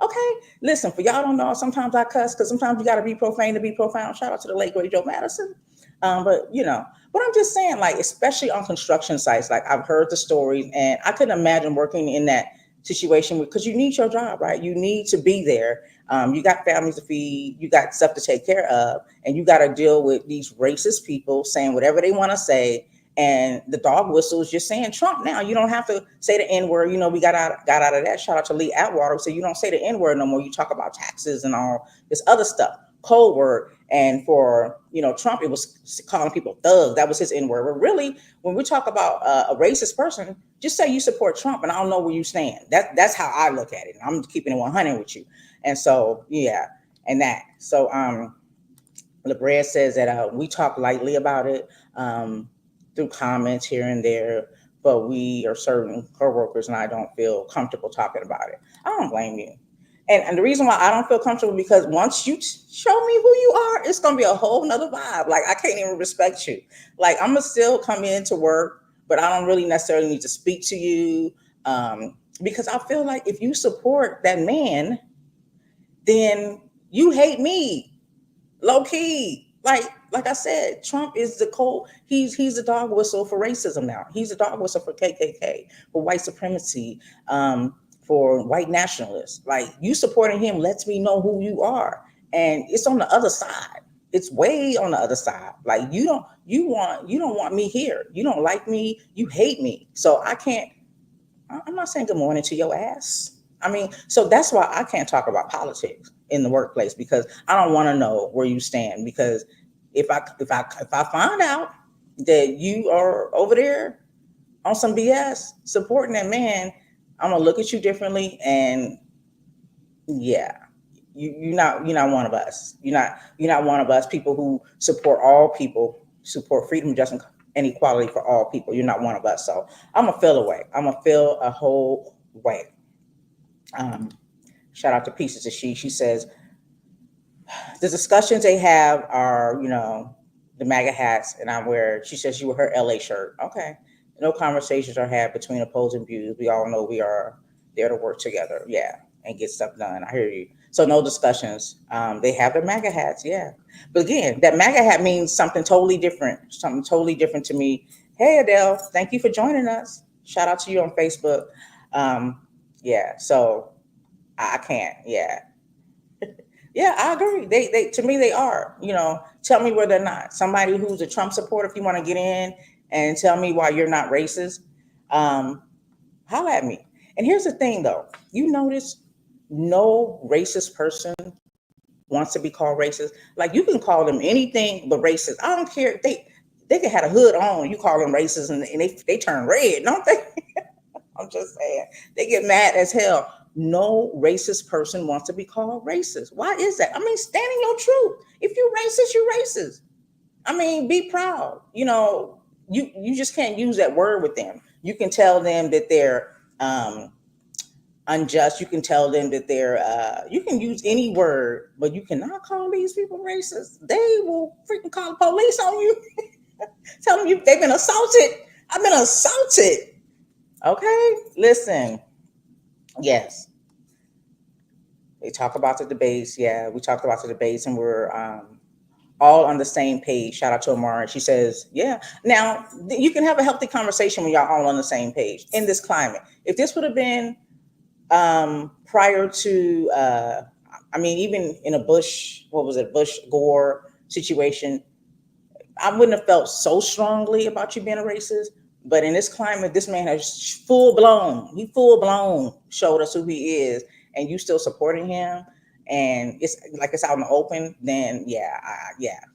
A: Okay, listen, for y'all don't know, sometimes I cuss because sometimes you got to be profane to be profound. Shout out to the late great Joe Madison. But I'm just saying, like, especially on construction sites, like I've heard the stories, and I couldn't imagine working in that situation because you need your job, right? You need to be there. You got families to feed, you got stuff to take care of, and you got to deal with these racist people saying whatever they want to say. And the dog whistle is just saying Trump now. You don't have to say the N word. We got out of that. Shout out to Lee Atwater. So you don't say the N word no more. You talk about taxes and all this other stuff. Code word. And for Trump, it was calling people thugs. That was his N word. But really, when we talk about a racist person, just say you support Trump, and I don't know where you stand. That's how I look at it. I'm keeping it 100 with you. And so yeah, and that. So LeBread says that we talk lightly about it. Through comments here and there, but we are certain coworkers and I don't feel comfortable talking about it. I don't blame you. And the reason why I don't feel comfortable, because once you show me who you are, it's going to be a whole nother vibe. Like I can't even respect you. Like I'm going to still come in to work, but I don't really necessarily need to speak to you because I feel like if you support that man, then you hate me. Low key. Like I said, Trump is he's the dog whistle for racism now. He's a dog whistle for KKK, for white supremacy, for white nationalists. Like you supporting him lets me know who you are. And it's on the other side. It's way on the other side. Like you don't want me here. You don't like me, you hate me. So I'm not saying good morning to your ass. I mean, so that's why I can't talk about politics in the workplace, because I don't want to know where you stand. Because if I find out that you are over there on some BS supporting that man, I'm gonna look at you differently. And yeah, you're not one of us. You're not one of us. People who support all people, support freedom, justice, and equality for all people. You're not one of us. So I'm gonna feel away. I'm gonna feel a whole way. Shout out to Pieces of She says the discussions they have are, the MAGA hats, and she says you wear her LA shirt. Okay. No conversations are had between opposing views. We all know we are, there to work together, yeah, and get stuff done. I hear you. So no discussions. They have their MAGA hats, yeah. But again, that MAGA hat means something totally different to me. Hey Adele, thank you for joining us. Shout out to you on Facebook. Yeah, so I can't, yeah. Yeah, I agree. They to me they are. Tell me where they're not. Somebody who's a Trump supporter, if you want to get in and tell me why you're not racist, um, holla at me. And here's the thing, though. You notice no racist person wants to be called racist. Like you can call them anything but racist. I don't care. They can have a hood on. You call them racist, and they turn red, don't they? I'm just saying. They get mad as hell. No racist person wants to be called racist. Why is that? I mean, stand in your truth. If you're racist, you're racist. I mean, be proud. You just can't use that word with them. You can tell them that they're unjust. You can tell them that you can use any word, but you cannot call these people racist. They will freaking call the police on you. Tell them they've been assaulted. I've been assaulted. Okay, listen. Yes, they talk about the debates. Yeah, we talked about the debates, and we're all on the same page. Shout out to Amara. She says, yeah. Now, you can have a healthy conversation when y'all all on the same page in this climate. If this would have been prior to, even in a Bush Gore situation, I wouldn't have felt so strongly about you being a racist. But in this climate, this man has full blown showed us who he is, and you still supporting him, and it's like it's out in the open. Then yeah.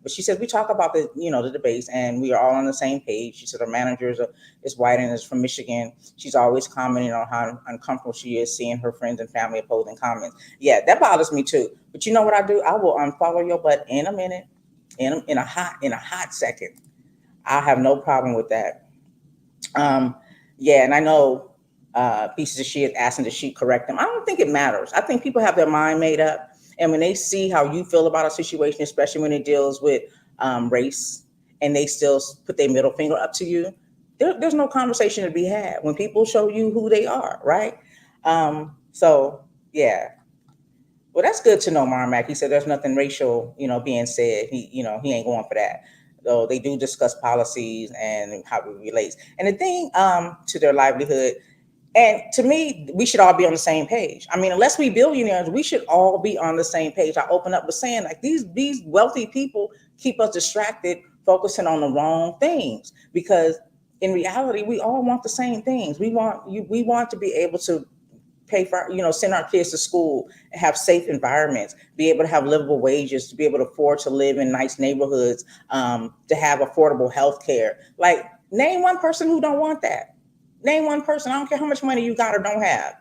A: But she says we talk about the debates, and we are all on the same page. She said her manager is white and is from Michigan. She's always commenting on how uncomfortable she is seeing her friends and family opposing comments. Yeah, that bothers me too. But you know what I do? I will unfollow your butt in a minute, in a hot second. I have no problem with that. And I know pieces of shit asking the sheep correct them. I don't think it matters. I think people have their mind made up, and when they see how you feel about a situation, especially when it deals with race, and they still put their middle finger up to you, there's no conversation to be had when people show you who they are, right? So yeah. Well, that's good to know, Marmack. He said there's nothing racial, being said. He ain't going for that. Though they do discuss policies and how it relates, and the thing to their livelihood. And to me, we should all be on the same page. I mean, unless we billionaires, we should all be on the same page. I open up with saying like these wealthy people keep us distracted, focusing on the wrong things. Because in reality, we all want the same things. We want to be able to pay for, send our kids to school, have safe environments, be able to have livable wages, to be able to afford to live in nice neighborhoods, to have affordable health care. Like, name one person who don't want that. Name one person. I don't care how much money you got or don't have.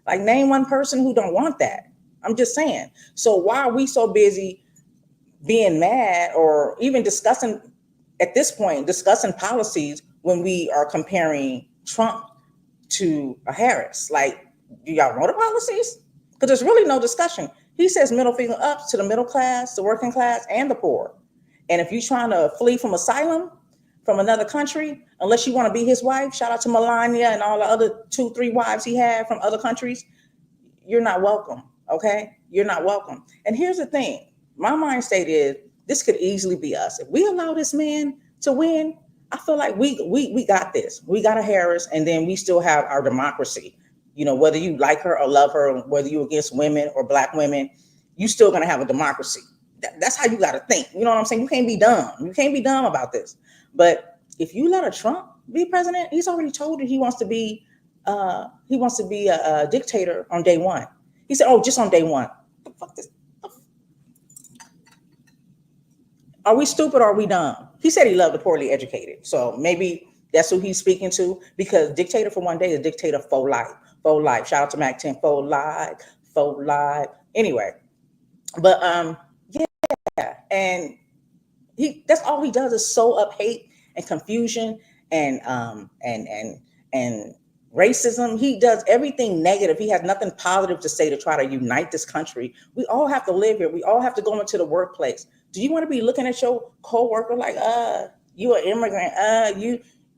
A: Like, name one person who don't want that. I'm just saying. So why are we so busy being mad or even discussing policies when we are comparing Trump to a Harris? Like, do y'all know the policies? Because there's really no discussion. He says middle finger up to the middle class, the working class, and the poor. And if you're trying to flee from asylum from another country, unless you want to be his wife, shout out to Melania and all the other 2-3 wives he had from other countries, you're not welcome, okay? You're not welcome. And here's the thing. My mind state is this could easily be us. If we allow this man to win, I feel like we got this. We got a Harris, and then we still have our democracy. Whether you like her or love her, whether you're against women or black women, you still gonna have a democracy. That's how you got to think. You know what I'm saying? You can't be dumb. You can't be dumb about this. But if you let a Trump be president, he's already told you he wants to be a dictator on day one. He said, "Oh, just on day one." What the fuck this? Are we stupid or are we dumb? He said he loved the poorly educated. So maybe that's who he's speaking to, because dictator for one day is dictator for life. For life. Shout out to Mac 10 for life. Anyway, but yeah, and that's all he does is sow up hate and confusion and racism. He does everything negative. He has nothing positive to say to try to unite this country. We all have to live here. We all have to go into the workplace. Do you want to be looking at your coworker like, you an immigrant?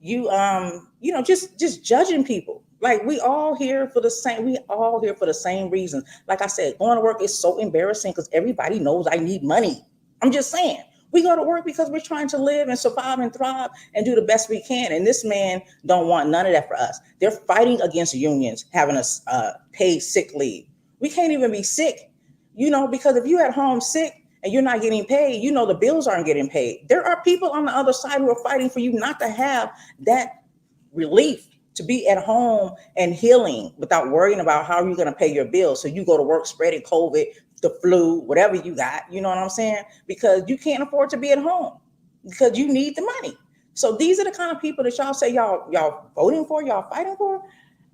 A: just judging people. Like we all here for the same. We all here for the same reason. Like I said, going to work is so embarrassing because everybody knows I need money. I'm just saying. We go to work because we're trying to live and survive and thrive and do the best we can. And this man don't want none of that for us. They're fighting against unions having us paid sick leave. We can't even be sick, because if you're at home sick and you're not getting paid, the bills aren't getting paid. There are people on the other side who are fighting for you not to have that relief, to be at home and healing without worrying about how you're going to pay your bills. So you go to work spreading COVID, the flu, whatever you got, you know what I'm saying? Because you can't afford to be at home because you need the money. So these are the kind of people that y'all say y'all voting for, y'all fighting for,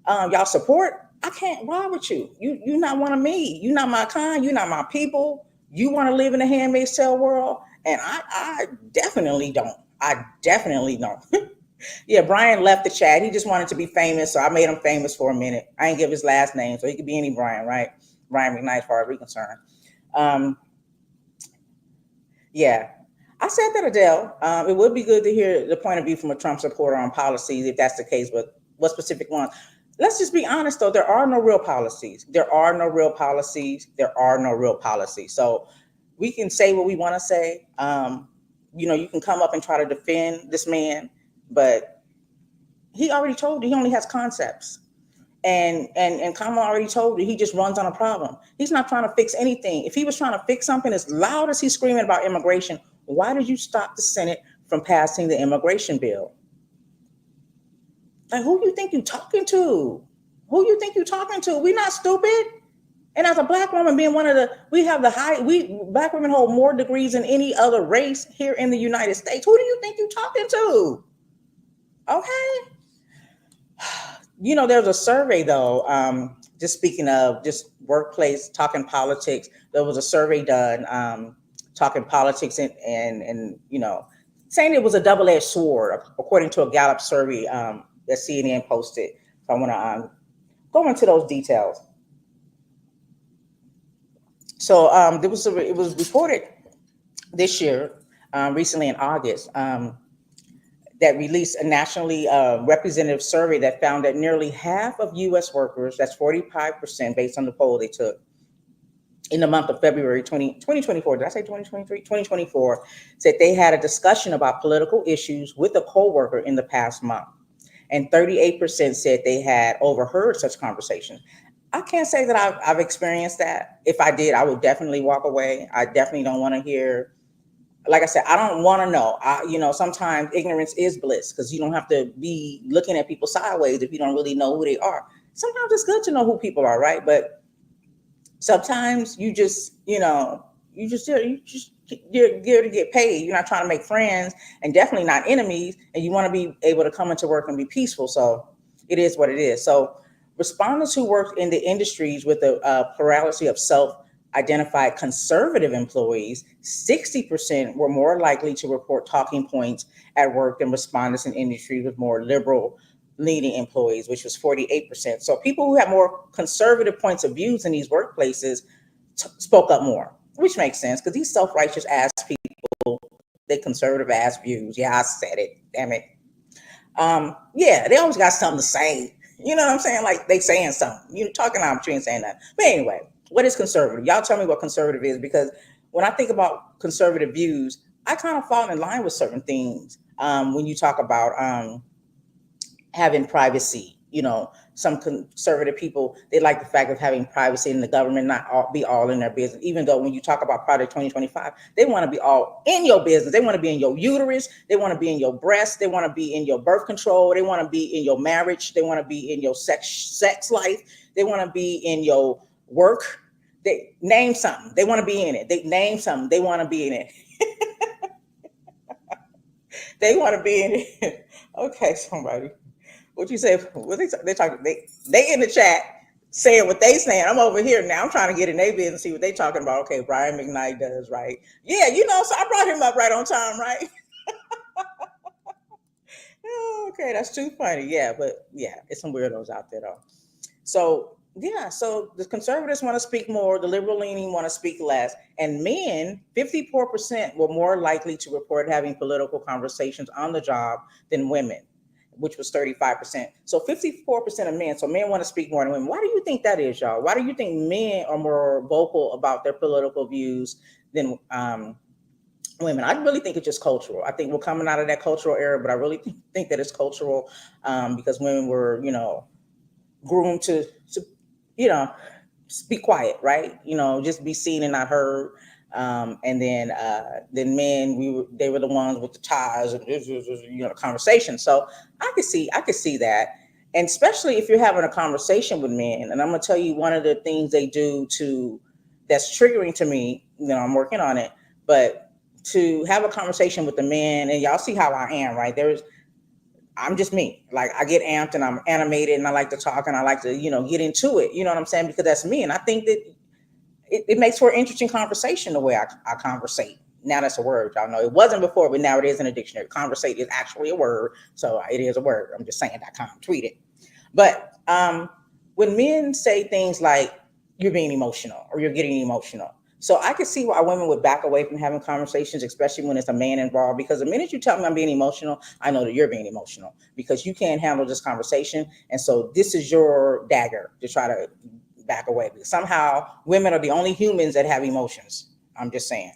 A: y'all support. I can't ride with you. You're not one of me. You're not my kind. You're not my people. You want to live in a handmaid's tale world, and I definitely don't. I definitely don't. Yeah, Brian left the chat. He just wanted to be famous, so I made him famous for a minute. I ain't give his last name, so he could be any Brian, right? Brian McKnight, as far as we're concerned. Yeah, I said that, Adele. It would be good to hear the point of view from a Trump supporter on policies, if that's the case. But what specific ones? Let's just be honest, though. There are no real policies. There are no real policies. There are no real policies. So we can say what we want to say. You can come up and try to defend this man, but he already told you he only has concepts. And Kamala already told you he just runs on a problem. He's not trying to fix anything. If he was trying to fix something as loud as he's screaming about immigration, why did you stop the Senate from passing the immigration bill? Like, who you think you talking to? Who you think you talking to? We're not stupid. And as a black woman, being black women hold more degrees than any other race here in the United States. Who do you think you talking to? Okay. There's a survey though. Just speaking of just workplace talking politics, there was a survey done talking politics and saying it was a double-edged sword according to a Gallup survey that CNN posted. So I want to go into those details. So it was reported this year, recently in August, that released a nationally representative survey that found that nearly half of U.S. workers, that's 45% based on the poll they took in the month of February 2024, did I say 2023? 2024, said they had a discussion about political issues with a coworker in the past month. And 38% said they had overheard such conversations. I can't say that I've experienced that. If I did, I would definitely walk away. I definitely don't want to hear. Like I said, I don't want to know. Sometimes ignorance is bliss because you don't have to be looking at people sideways if you don't really know who they are. Sometimes it's good to know who people are, right? But sometimes you're there to get paid. You're not trying to make friends and definitely not enemies. And you want to be able to come into work and be peaceful. So it is what it is. So respondents who work in the industries with a plurality of self-identified conservative employees, 60% were more likely to report talking points at work than respondents in industries with more liberal leaning employees, which was 48%. So people who have more conservative points of views in these workplaces spoke up more, which makes sense because these self-righteous ass people, they conservative ass views. Yeah, I said it. Damn it. Yeah, they always got something to say. You know what I'm saying? Like they saying something. You're talking out, but you ain't saying that. But anyway, what is conservative? Y'all tell me what conservative is, because when I think about conservative views, I kind of fall in line with certain things. When you talk about having privacy, some conservative people, they like the fact of having privacy and the government not be all in their business. Even though when you talk about Project 2025, they want to be all in your business. They want to be in your uterus. They want to be in your breast. They want to be in your birth control. They want to be in your marriage. They want to be in your sex life. They want to be in your work. They name something. They want to be in it. They name something. They want to be in it. They want to be in it. Okay, somebody. What you say? What they talking? They in the chat saying what they saying. I'm over here now. I'm trying to get in their business and see what they talking about. Okay, Brian McKnight does right. Yeah, so I brought him up right on time, right? Okay, that's too funny. Yeah, but yeah, it's some weirdos out there though. So yeah, so the conservatives want to speak more, the liberal leaning want to speak less, and men, 54% were more likely to report having political conversations on the job than women. which was 35%. So 54% of men. So men want to speak more than women. Why do you think that is, y'all? Why do you think men are more vocal about their political views than women? I really think it's just cultural. I think we're coming out of that cultural era, but I really think that it's cultural, because women were, groomed to, you know, be quiet, right? Just be seen and not heard. And then men, they were the ones with the ties and conversation. So I could see that, and especially if you're having a conversation with men. And I'm gonna tell you one of the things they do to that's triggering to me. I'm working on it, but to have a conversation with the men, and y'all see how I am, right? I'm just me. Like, I get amped and I'm animated and I like to talk and I like to, get into it. You know what I'm saying? Because that's me. And I think that it makes for an interesting conversation the way I conversate. Now that's a word, y'all know. It wasn't before, but now it is in a dictionary. Conversate is actually a word. So it is a word. I'm just saying .com, tweet it. But when men say things like, you're being emotional or you're getting emotional. So I can see why women would back away from having conversations, especially when it's a man involved, because the minute you tell me I'm being emotional, I know that you're being emotional because you can't handle this conversation. And so this is your dagger to try to back away. Because somehow women are the only humans that have emotions. I'm just saying.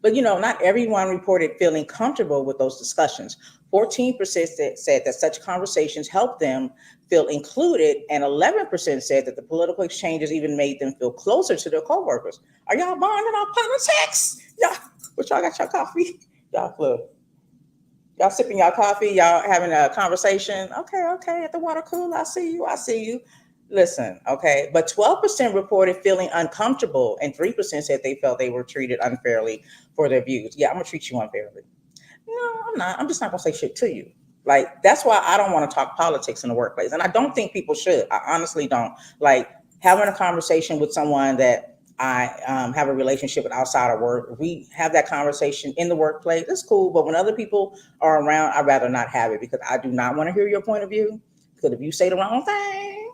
A: But not everyone reported feeling comfortable with those discussions. 14% said that such conversations helped them feel included, and 11% said that the political exchanges even made them feel closer to their coworkers. Are y'all bonding on politics? Y'all got your coffee? Y'all sipping y'all coffee? Y'all having a conversation? Okay, at the water cooler. I see you. Listen, okay, but 12% reported feeling uncomfortable, and 3% said they felt they were treated unfairly for their views. Yeah, I'm gonna treat you unfairly. No, I'm not. I'm just not gonna say shit to you. Like, that's why I don't want to talk politics in the workplace, and I don't think people should. I honestly don't. Like, having a conversation with someone that I have a relationship with outside of work, we have that conversation in the workplace. It's cool, but when other people are around, I'd rather not have it because I do not want to hear your point of view. Because if you say the wrong thing,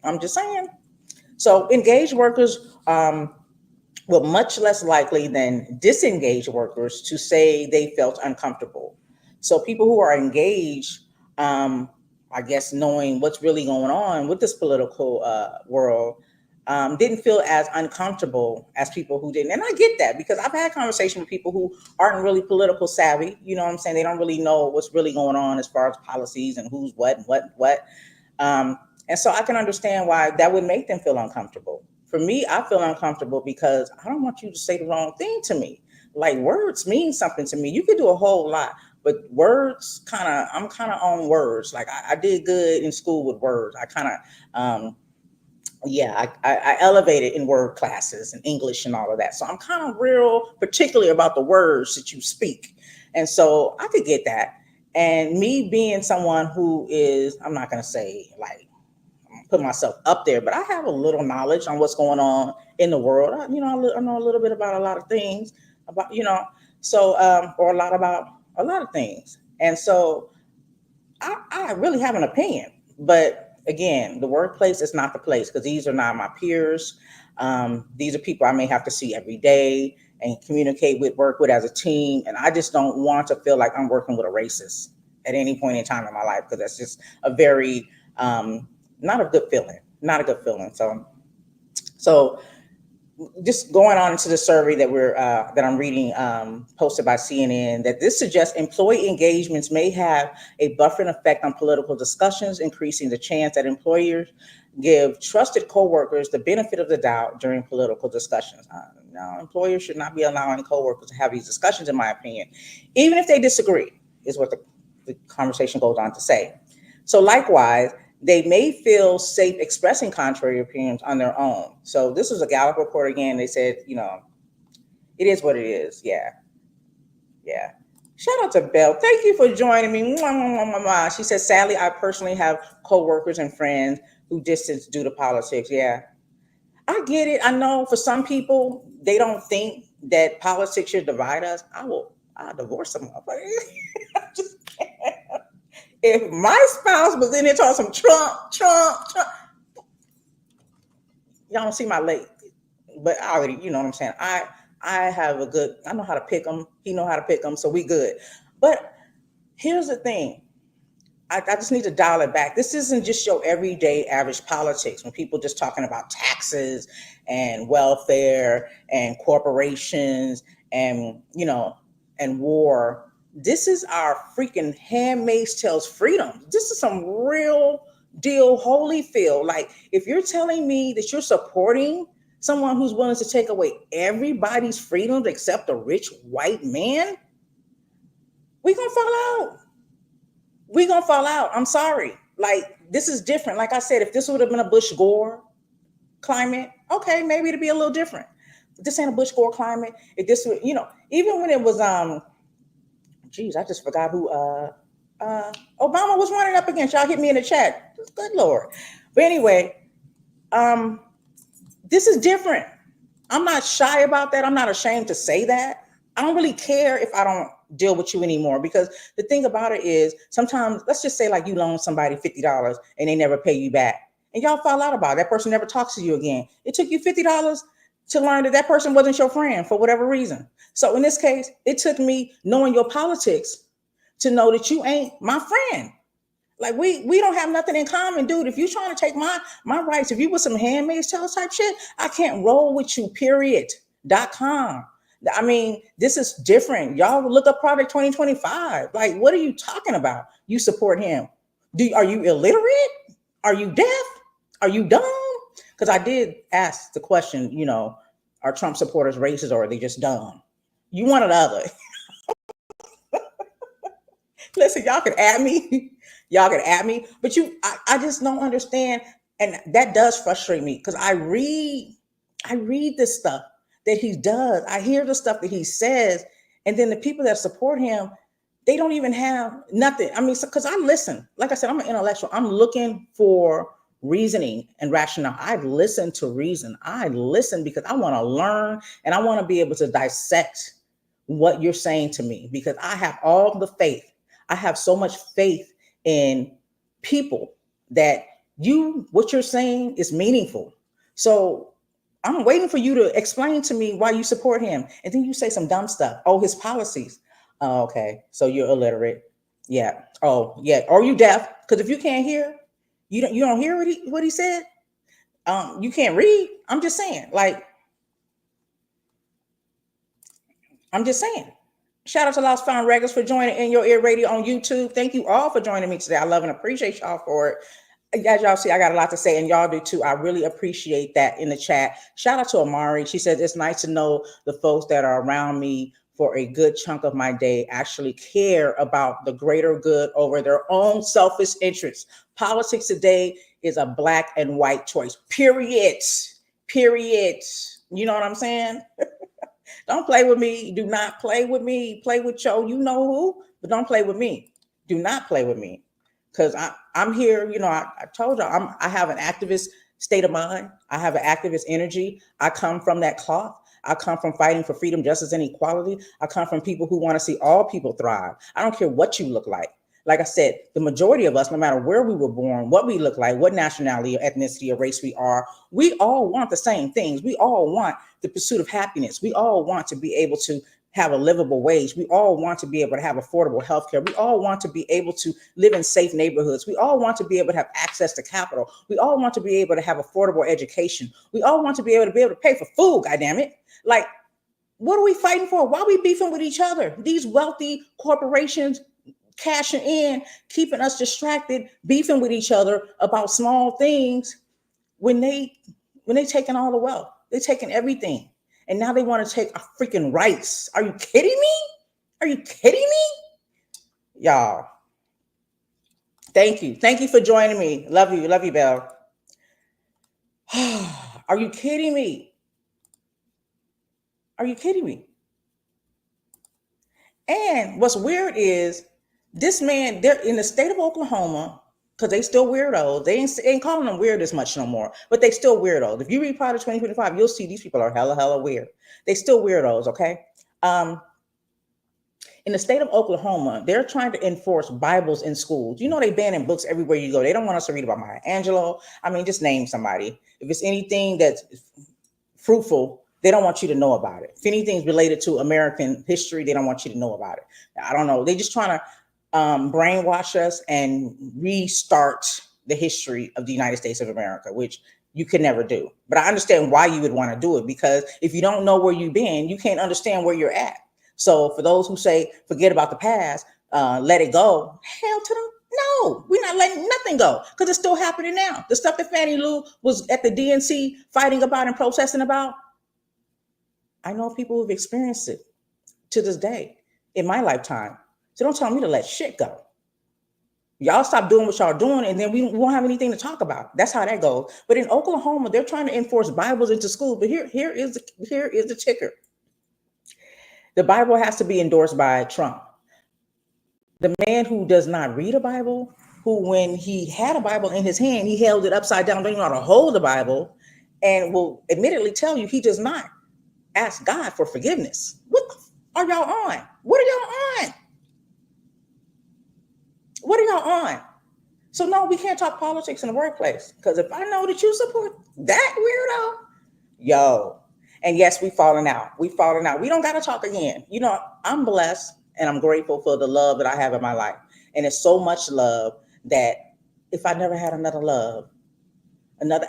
A: I'm just saying. So engaged workers were much less likely than disengaged workers to say they felt uncomfortable. So people who are engaged, I guess, knowing what's really going on with this political world, didn't feel as uncomfortable as people who didn't. And I get that because I've had conversations with people who aren't really political savvy. You know what I'm saying? They don't really know what's really going on as far as policies and who's what and what. And so I can understand why that would make them feel uncomfortable. For me, I feel uncomfortable because I don't want you to say the wrong thing to me. Like, words mean something to me. You could do a whole lot, but words I'm kind of on words. Like, I did good in school with words. I elevated in word classes and English and all of that. So I'm kind of real particular about the words that you speak. And so I could get that. And me being someone who is, I'm not going to say like, put myself up there, but I have a little knowledge on what's going on in the world. I know a little bit about a lot of things about, or a lot about a lot of things. And so I really have an opinion, but again, the workplace is not the place because these are not my peers. These are people I may have to see every day and communicate with, work with as a team. And I just don't want to feel like I'm working with a racist at any point in time in my life, because that's just a very, not a good feeling. So just going on into the survey that I'm reading, posted by CNN, that this suggests employee engagements may have a buffering effect on political discussions, increasing the chance that employers give trusted coworkers the benefit of the doubt during political discussions. Now, employers should not be allowing coworkers to have these discussions, in my opinion, even if they disagree, is what the conversation goes on to say. So likewise, they may feel safe expressing contrary opinions on their own. So this was a Gallup report again. They said, it is what it is. Yeah. Shout out to Belle. Thank you for joining me. Mwah, mwah, mwah, mwah. She said, sadly, I personally have coworkers and friends who distance due to politics. Yeah, I get it. I know for some people, they don't think that politics should divide us. I'll divorce them. I just can't. If my spouse was in there talking some Trump, y'all don't see my leg, but I already, you know what I'm saying. I know how to pick them. He know how to pick them, so we good. But here's the thing: I just need to dial it back. This isn't just your everyday average politics when people just talking about taxes and welfare and corporations and and war. This is our freaking Handmaid's Tale's freedom. This is some real deal Holyfield. Like if you're telling me that you're supporting someone who's willing to take away everybody's freedoms except a rich white man, we gonna fall out. We gonna fall out. I'm sorry. Like this is different. Like I said, if this would have been a Bush Gore climate, okay, maybe it'd be a little different. But this ain't a Bush Gore climate. If this would, even when it was geez, I just forgot who Obama was running up against. Y'all hit me in the chat. Good Lord. But anyway, this is different. I'm not shy about that. I'm not ashamed to say that. I don't really care if I don't deal with you anymore, because the thing about it is sometimes, let's just say like you loan somebody $50 and they never pay you back and y'all fall out about it. That person never talks to you again. It took you $50 to learn that that person wasn't your friend for whatever reason. So in this case, it took me knowing your politics to know that you ain't my friend. Like we don't have nothing in common, dude. If you're trying to take my rights, if you with some Handmaid's Tale type shit, I can't roll with you, period.com. I mean, this is different. Y'all look up Project 2025. Like, what are you talking about? You support him. Are you illiterate? Are you deaf? Are you dumb? Because I did ask the question, are Trump supporters racist or are they just dumb? You one or the other. Listen, y'all can add me. Y'all can add me. But I just don't understand. And that does frustrate me because I read this stuff that he does. I hear the stuff that he says. And then the people that support him, they don't even have nothing. I mean, because I listen. Like I said, I'm an intellectual. I'm looking for reasoning and rationale. I listen to reason. I listen because I want to learn and I want to be able to dissect what you're saying to me, because I have all the faith. I have so much faith in people that what you're saying is meaningful. So I'm waiting for you to explain to me why you support him. And then you say some dumb stuff. Oh, his policies. Oh, okay. So you're illiterate. Yeah. Oh, yeah. Or you deaf? Because if you can't hear, you don't hear what he said. You can't read. I'm just saying. I'm just saying. Shout out to Lost Found Records for joining In Your Ear Radio on YouTube. Thank you all for joining me today. I love and appreciate y'all for it. As y'all see, I got a lot to say, and y'all do too. I really appreciate that in the chat. Shout out to Amari. She says, it's nice to know the folks that are around me for a good chunk of my day actually care about the greater good over their own selfish interests. Politics today is a black and white choice. Period. You know what I'm saying? Don't play with me. Do not play with me. Play with you know who, but don't play with me. Do not play with me. Because I'm here, I told y'all, I have an activist state of mind. I have an activist energy. I come from that cloth. I come from fighting for freedom, justice, and equality. I come from people who want to see all people thrive. I don't care what you look like. Like I said, the majority of us, no matter where we were born, what we look like, what nationality or ethnicity or race we are, we all want the same things. We all want the pursuit of happiness. We all want to be able to have a livable wage. We all want to be able to have affordable health care. We all want to be able to live in safe neighborhoods. We all want to be able to have access to capital. We all want to be able to have affordable education. We all want to be able to pay for food, goddammit. Like, what are we fighting for? Why are we beefing with each other? These wealthy corporations cashing in, keeping us distracted, beefing with each other about small things when they taking all the wealth. They're taking everything. And now they want to take our freaking rights. Are you kidding me? Are you kidding me? Y'all. Thank you. Thank you for joining me. Love you. Love you, Belle. Are you kidding me? Are you kidding me? And what's weird is this man, they're in the state of Oklahoma, because they still weirdos. They ain't calling them weird as much no more, but they still weirdos. If you read Project 2025, you'll see these people are hella weird. They still weirdos, okay? In the state of Oklahoma, they're trying to enforce Bibles in schools. You know, they banning books everywhere you go. They don't want us to read about Maya Angelou. I mean, just name somebody. If it's anything that's fruitful, they don't want you to know about it. If anything's related to American history, they don't want you to know about it. I don't know. They just trying to brainwash us and restart the history of the United States of America, which you could never do. But I understand why you would want to do it, because if you don't know where you've been, you can't understand where you're at. So for those who say forget about the past, let it go, hell to them. No, we're not letting nothing go, because it's still happening now. The stuff that Fannie Lou was at the DNC fighting about and protesting about, I know people who've experienced it to this day in my lifetime. So don't tell me to let shit go. Y'all stop doing what y'all doing, and then we won't have anything to talk about. That's how that goes. But in Oklahoma, they're trying to enforce Bibles into school. But here is the ticker. The Bible has to be endorsed by Trump. The man who does not read a Bible, who when he had a Bible in his hand, he held it upside down, don't even know how to hold the Bible, and will admittedly tell you he does not ask God for forgiveness. What are y'all on? What are y'all on? What are y'all on? So no, we can't talk politics in the workplace, because if I know that you support that weirdo, yo, and yes, we've fallen out. We've fallen out. We don't got to talk again. You know, I'm blessed and I'm grateful for the love that I have in my life. And it's so much love that if I never had another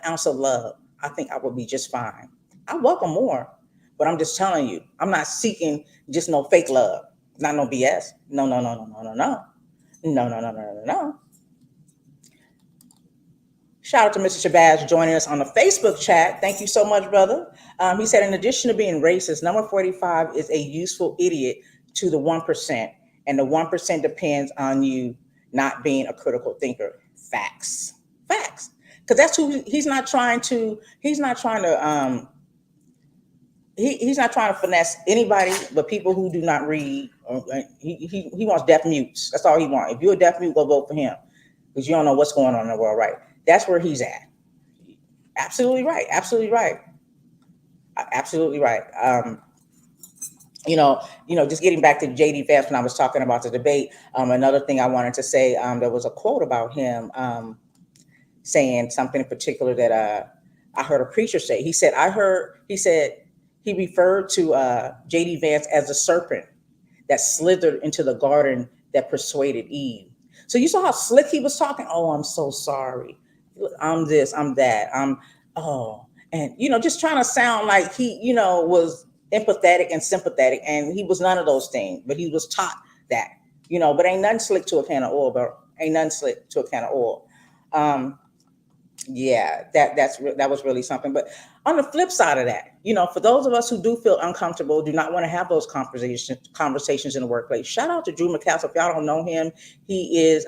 A: ounce of love, I think I would be just fine. I welcome more, but I'm just telling you, I'm not seeking just no fake love, not no BS. No, no, no, no, no, no, no. No, no, no, no, no, no. Shout out to Mr. Shabazz joining us on the Facebook chat. Thank you so much, brother. He said, in addition to being racist, number 45 is a useful idiot to the 1%. And the 1% depends on you not being a critical thinker. Facts. Facts. Because that's who he's not trying to finesse anybody but people who do not read. He wants deaf mutes. That's all he wants. If you're a deaf mute, go vote for him, because you don't know what's going on in the world, right? That's where he's at. Absolutely right. Absolutely right. Absolutely right. Just getting back to JD Vance when I was talking about the debate. Another thing I wanted to say, there was a quote about him saying something in particular that I heard a preacher say. He said he referred to JD Vance as a serpent that slithered into the garden that persuaded Eve. So you saw how slick he was talking. Oh, I'm so sorry. I'm this, I'm that. And just trying to sound like he, was empathetic and sympathetic, and he was none of those things, but he was taught that, but ain't nothing slick to a can of oil, bro. Ain't nothing slick to a can of oil. Yeah, that was really something. But on the flip side of that, for those of us who do feel uncomfortable, do not want to have those conversations in the workplace, shout out to Drew McCaskill. If y'all don't know him, he is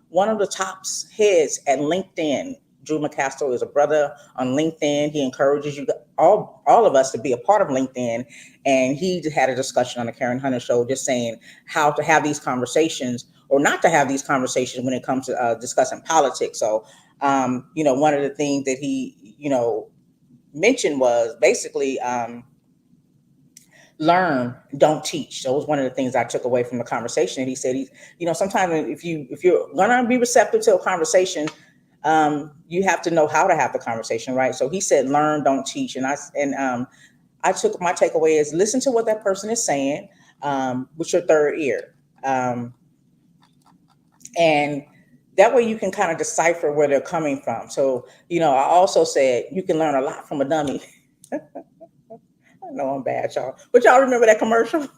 A: one of the top heads at LinkedIn. Drew McCaskill is a brother on LinkedIn. He encourages you, all of us, to be a part of LinkedIn. And he had a discussion on the Karen Hunter show, just saying how to have these conversations or not to have these conversations when it comes to discussing politics. So, one of the things that he, mentioned was basically learn, don't teach. So it was one of the things I took away from the conversation. And he said, sometimes if you're gonna be receptive to a conversation, you have to know how to have the conversation, right? So he said, learn, don't teach. And I took, my takeaway is listen to what that person is saying with your third ear. And that way you can kind of decipher where they're coming from. So, I also said you can learn a lot from a dummy. I know I'm bad, y'all. But y'all remember that commercial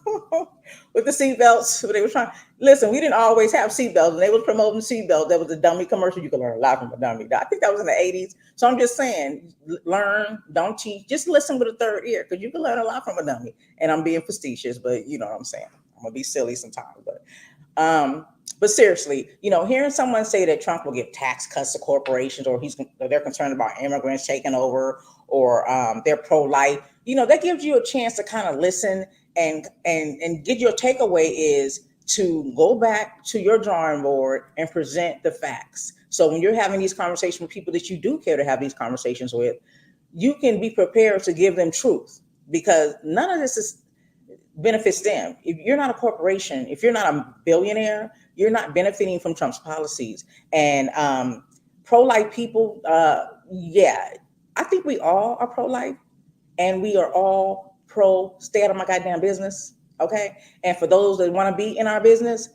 A: with the seatbelts? They were trying. Listen, we didn't always have seatbelts, and they were promoting seatbelts. That was a dummy commercial. You can learn a lot from a dummy. I think that was in the 80s. So I'm just saying, learn, don't teach. Just listen with a third ear, because you can learn a lot from a dummy. And I'm being facetious, but you know what I'm saying. I'm gonna be silly sometimes, but seriously, hearing someone say that Trump will give tax cuts to corporations, or they're concerned about immigrants taking over, or they're pro-life, that gives you a chance to kind of listen and get your takeaway is to go back to your drawing board and present the facts. So when you're having these conversations with people that you do care to have these conversations with, you can be prepared to give them truth, because none of this benefits them. If you're not a corporation, if you're not a billionaire, you're not benefiting from Trump's policies. And pro-life people, I think we all are pro-life, and we are all pro stay out of my goddamn business. Okay. And for those that want to be in our business,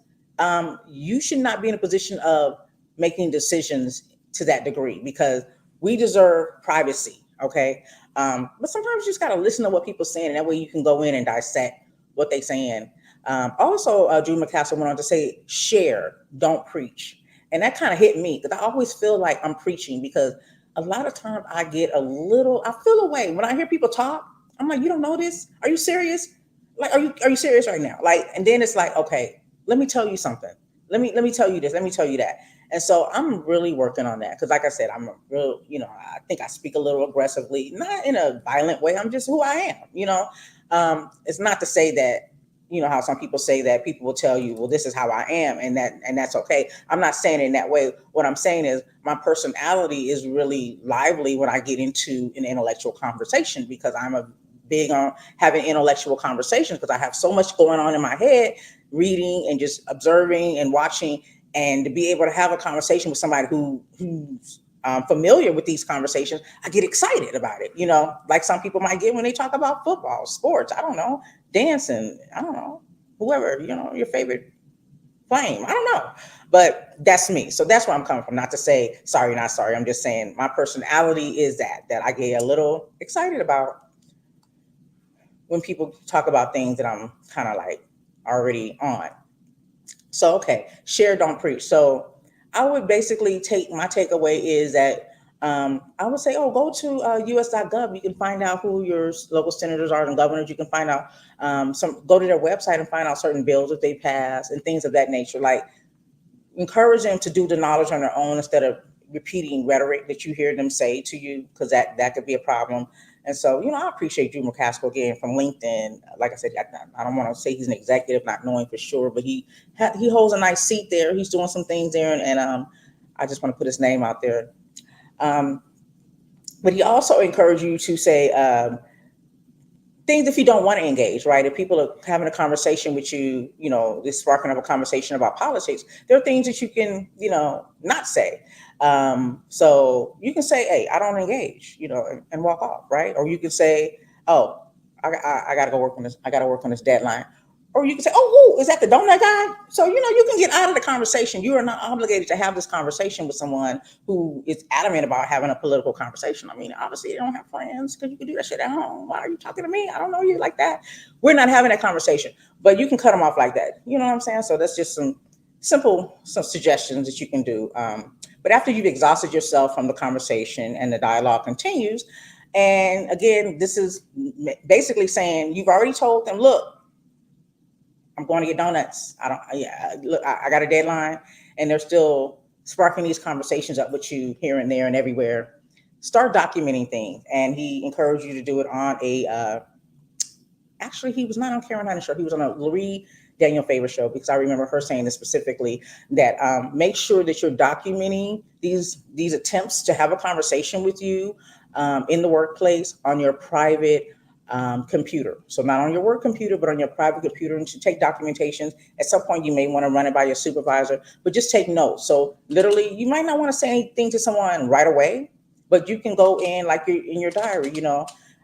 A: you should not be in a position of making decisions to that degree because we deserve privacy. Okay. But sometimes you just got to listen to what people are saying, and that way you can go in and dissect what they're saying. Also, Drew McCaskill went on to say, share, don't preach. And that kind of hit me because I always feel like I'm preaching because a lot of times I feel away when I hear people talk. I'm like, you don't know this? Are you serious? Like, are you serious right now? Like, and then it's like, okay, let me tell you something. Let me tell you this. Let me tell you that. And so I'm really working on that because, like I said, I'm a real, I think I speak a little aggressively, not in a violent way. I'm just who I am. It's not to say that, how some people say that people will tell you, well, this is how I am, and that's okay. I'm not saying it in that way. What I'm saying is my personality is really lively when I get into an intellectual conversation because I'm a big on having intellectual conversations because I have so much going on in my head, reading and just observing and watching, and to be able to have a conversation with somebody who's familiar with these conversations, I get excited about it. Like some people might get when they talk about football, sports, I don't know, dancing, I don't know, whoever, your favorite flame, I don't know. But that's me. So that's where I'm coming from. Not to say sorry, not sorry. I'm just saying my personality is that I get a little excited about when people talk about things that I'm kind of like already on. So, okay, share, don't preach. So I would basically my takeaway is that I would say, go to us.gov. You can find out who your local senators are and governors. You can find out go to their website and find out certain bills that they pass and things of that nature. Like, encourage them to do the knowledge on their own instead of repeating rhetoric that you hear them say to you, because that could be a problem. And so, I appreciate Drew McCaskill again from LinkedIn. Like I said, I don't want to say he's an executive, not knowing for sure, but he holds a nice seat there. He's doing some things there, and I just want to put his name out there. But he also encouraged you to say things if you don't want to engage, right? If people are having a conversation with you, this sparking of a conversation about politics, there are things that you can, not say. So you can say, hey, I don't engage, and walk off, right? Or you can say, oh, I got to go work on this. I got to work on this deadline. Or you can say, oh, is that the donut guy? So, you can get out of the conversation. You are not obligated to have this conversation with someone who is adamant about having a political conversation. I mean, obviously you don't have friends because you can do that shit at home. Why are you talking to me? I don't know you like that. We're not having that conversation, but you can cut them off like that. You know what I'm saying? So that's just some suggestions that you can do. But after you've exhausted yourself from the conversation and the dialogue continues, and again, this is basically saying you've already told them, look, I'm going to get donuts. I got a deadline, and they're still sparking these conversations up with you here and there and everywhere. Start documenting things. And he encouraged you to do it on actually, he was not on Carolina show. He was on a Loree Daniel Favor show, because I remember her saying this specifically, that make sure that you're documenting these attempts to have a conversation with you in the workplace on your private computer. So not on your work computer, but on your private computer, and to take documentations. At some point, you may want to run it by your supervisor, but just take notes. So literally, you might not want to say anything to someone right away, but you can go in like you're in your diary,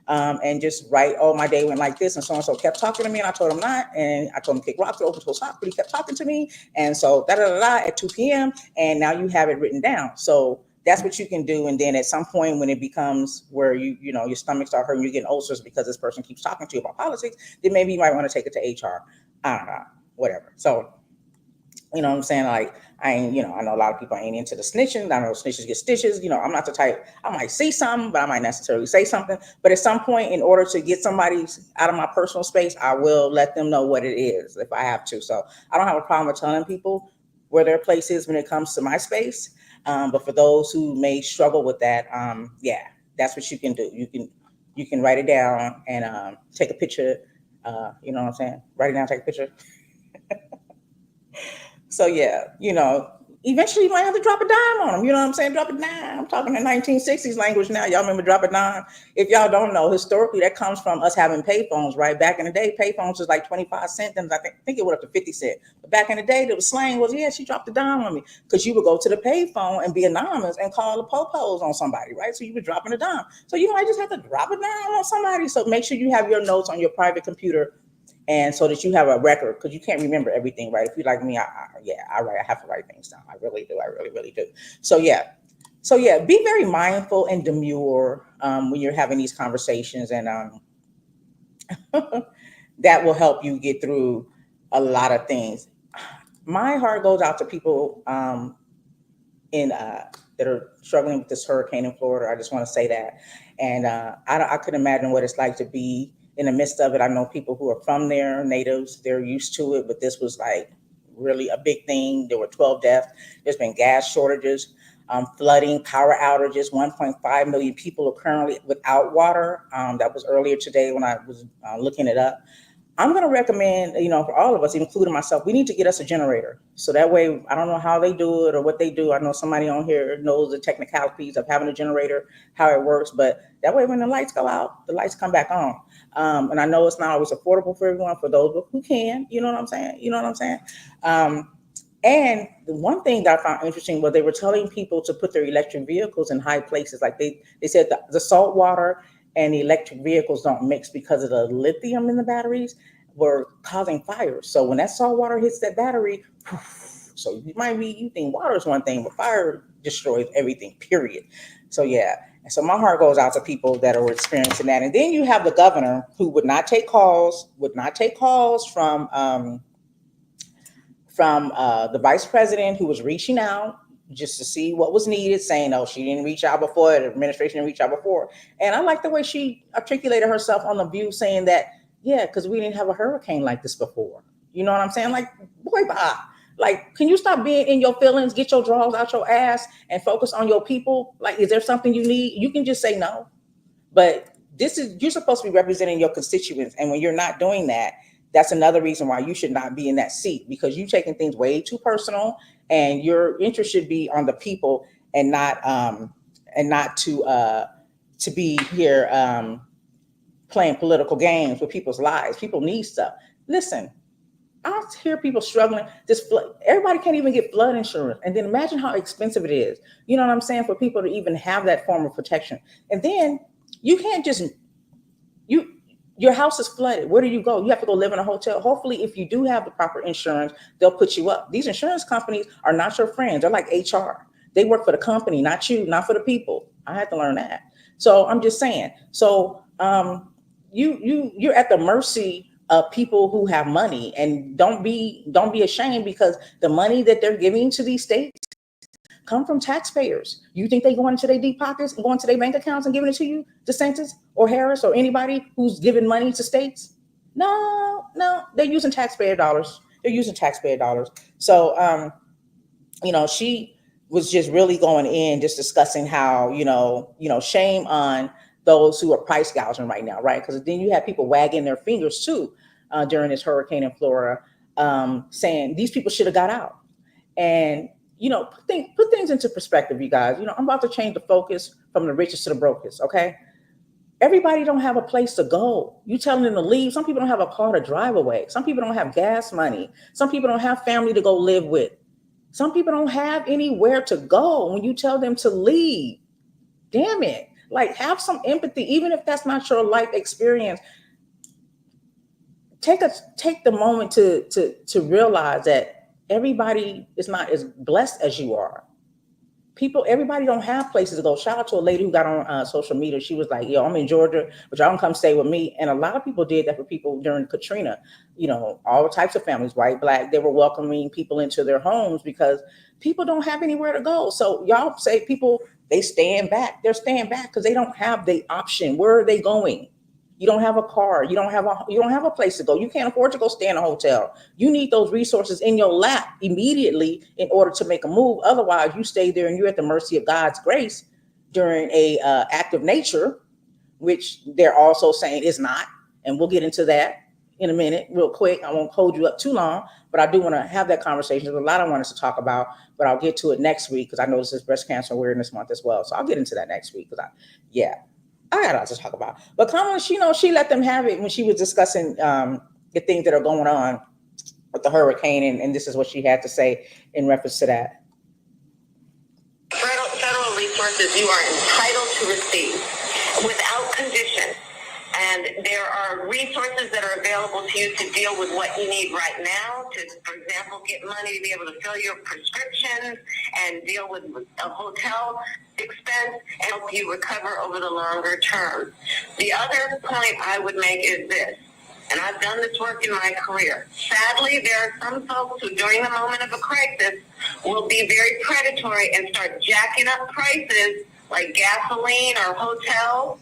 A: and just write, oh, my day went like this, and so kept talking to me, and I told him not, and I told him to kick rocks, open to his but he kept talking to me, and so at 2 p.m., and now you have it written down. So that's what you can do. And then at some point when it becomes where your stomach start hurting, you're getting ulcers because this person keeps talking to you about politics, then maybe you might want to take it to HR. I don't know, whatever. So, what I'm saying? Like, I know a lot of people ain't into the snitching. I know snitches get stitches. I'm not the type, I might see something, but I might necessarily say something. But at some point, in order to get somebody out of my personal space, I will let them know what it is if I have to. So I don't have a problem with telling people where their place is when it comes to my space. But for those who may struggle with that, that's what you can do. You can write it down and take a picture. You know what I'm saying? Write it down, take a picture. So eventually you might have to drop a dime on them. You know what I'm saying? Drop a dime. I'm talking the 1960s language now. Y'all remember drop a dime? If y'all don't know, historically that comes from us having payphones, right? Back in the day, payphones was like 25 cents. Then I think it went up to 50 cents. But back in the day, the slang was, she dropped a dime on me. Because you would go to the payphone and be anonymous and call the popos on somebody, right? So you were dropping a dime. So you might just have to drop a dime on somebody. So make sure you have your notes on your private computer and so that you have a record, because you can't remember everything, right? If you're like me, I have to write things down. I really do. I really, really do. So yeah, be very mindful and demure when you're having these conversations, and that will help you get through a lot of things. My heart goes out to people in that are struggling with this hurricane in Florida. I just want to say that, and I could imagine what it's like to be in the midst of it. I know people who are from there, natives, they're used to it, but this was like really a big thing. There were 12 deaths. There's been gas shortages, flooding, power outages. 1.5 million people are currently without water. That was earlier today when I was looking it up. I'm going to recommend, for all of us, including myself, we need to get us a generator. So that way, I don't know how they do it or what they do. I know somebody on here knows the technicalities of having a generator, how it works. But that way, when the lights go out, the lights come back on. And I know it's not always affordable for everyone, for those who can, you know what I'm saying? You know what I'm saying? And the one thing that I found interesting was they were telling people to put their electric vehicles in high places. Like they said the salt water and the electric vehicles don't mix because of the lithium in the batteries were causing fires. So when that salt water hits that battery, so you think water is one thing, but fire destroys everything, period. So yeah. And so my heart goes out to people that are experiencing that. And then you have the governor who would not take calls from the vice president, who was reaching out just to see what was needed, saying, oh, she didn't reach out before, the administration didn't reach out before. And I like the way she articulated herself on The View, saying that, yeah, because we didn't have a hurricane like this before. You know what I'm saying? Like, boy, bye. Like, can you stop being in your feelings, get your drawers out your ass and focus on your people? Like, is there something you need? You can just say no. But you're supposed to be representing your constituents. And when you're not doing that, that's another reason why you should not be in that seat, because you're taking things way too personal, and your interest should be on the people and not to be here playing political games with people's lives. People need stuff. Listen, I hear people struggling. Everybody can't even get flood insurance, and then imagine how expensive it is. You know what I'm saying? For people to even have that form of protection, and then you can't just your house is flooded. Where do you go? You have to go live in a hotel. Hopefully, if you do have the proper insurance, they'll put you up. These insurance companies are not your friends. They're like HR. They work for the company, not you, not for the people. I had to learn that. So I'm just saying. So you're at the mercy of people who have money, and don't be ashamed, because the money that they're giving to these states come from taxpayers. You think they go into their deep pockets and go into their bank accounts and giving it to you, DeSantis or Harris or anybody who's giving money to states? No, they're using taxpayer dollars. So, she was just really going in, just discussing how, shame on those who are price gouging right now, right? Because then you have people wagging their fingers too during this hurricane in Florida, saying these people should have got out. And put things into perspective, you guys. I'm about to change the focus from the richest to the brokest, okay? Everybody don't have a place to go. You telling them to leave. Some people don't have a car to drive away. Some people don't have gas money. Some people don't have family to go live with. Some people don't have anywhere to go when you tell them to leave. Damn it. Like, have some empathy, even if that's not your life experience. Take the moment to realize that everybody is not as blessed as you are. Everybody don't have places to go. Shout out to a lady who got on social media. She was like, yo, I'm in Georgia, but y'all don't come stay with me. And a lot of people did that for people during Katrina. All types of families, white, black, they were welcoming people into their homes because people don't have anywhere to go. So y'all say people, they stand back. They're staying back because they don't have the option. Where are they going? You don't have a car. You don't have a place to go. You can't afford to go stay in a hotel. You need those resources in your lap immediately in order to make a move. Otherwise, you stay there and you're at the mercy of God's grace during a act of nature, which they're also saying is not. And we'll get into that in a minute, real quick. I won't hold you up too long, but I do want to have that conversation. There's a lot I want us to talk about, but I'll get to it next week because I know this is Breast Cancer Awareness Month as well. So I'll get into that next week because I got a lot to talk about. But Kamala, she let them have it when she was discussing the things that are going on with the hurricane, and this is what she had to say in reference to that.
D: Federal resources you are entitled to receive without condition And there are resources that are available to you to deal with what you need right now. To, for example, get money to be able to fill your prescriptions and deal with a hotel expense and help you recover over the longer term. The other point I would make is this, and I've done this work in my career. Sadly, there are some folks who, during the moment of a crisis, will be very predatory and start jacking up prices like gasoline or hotels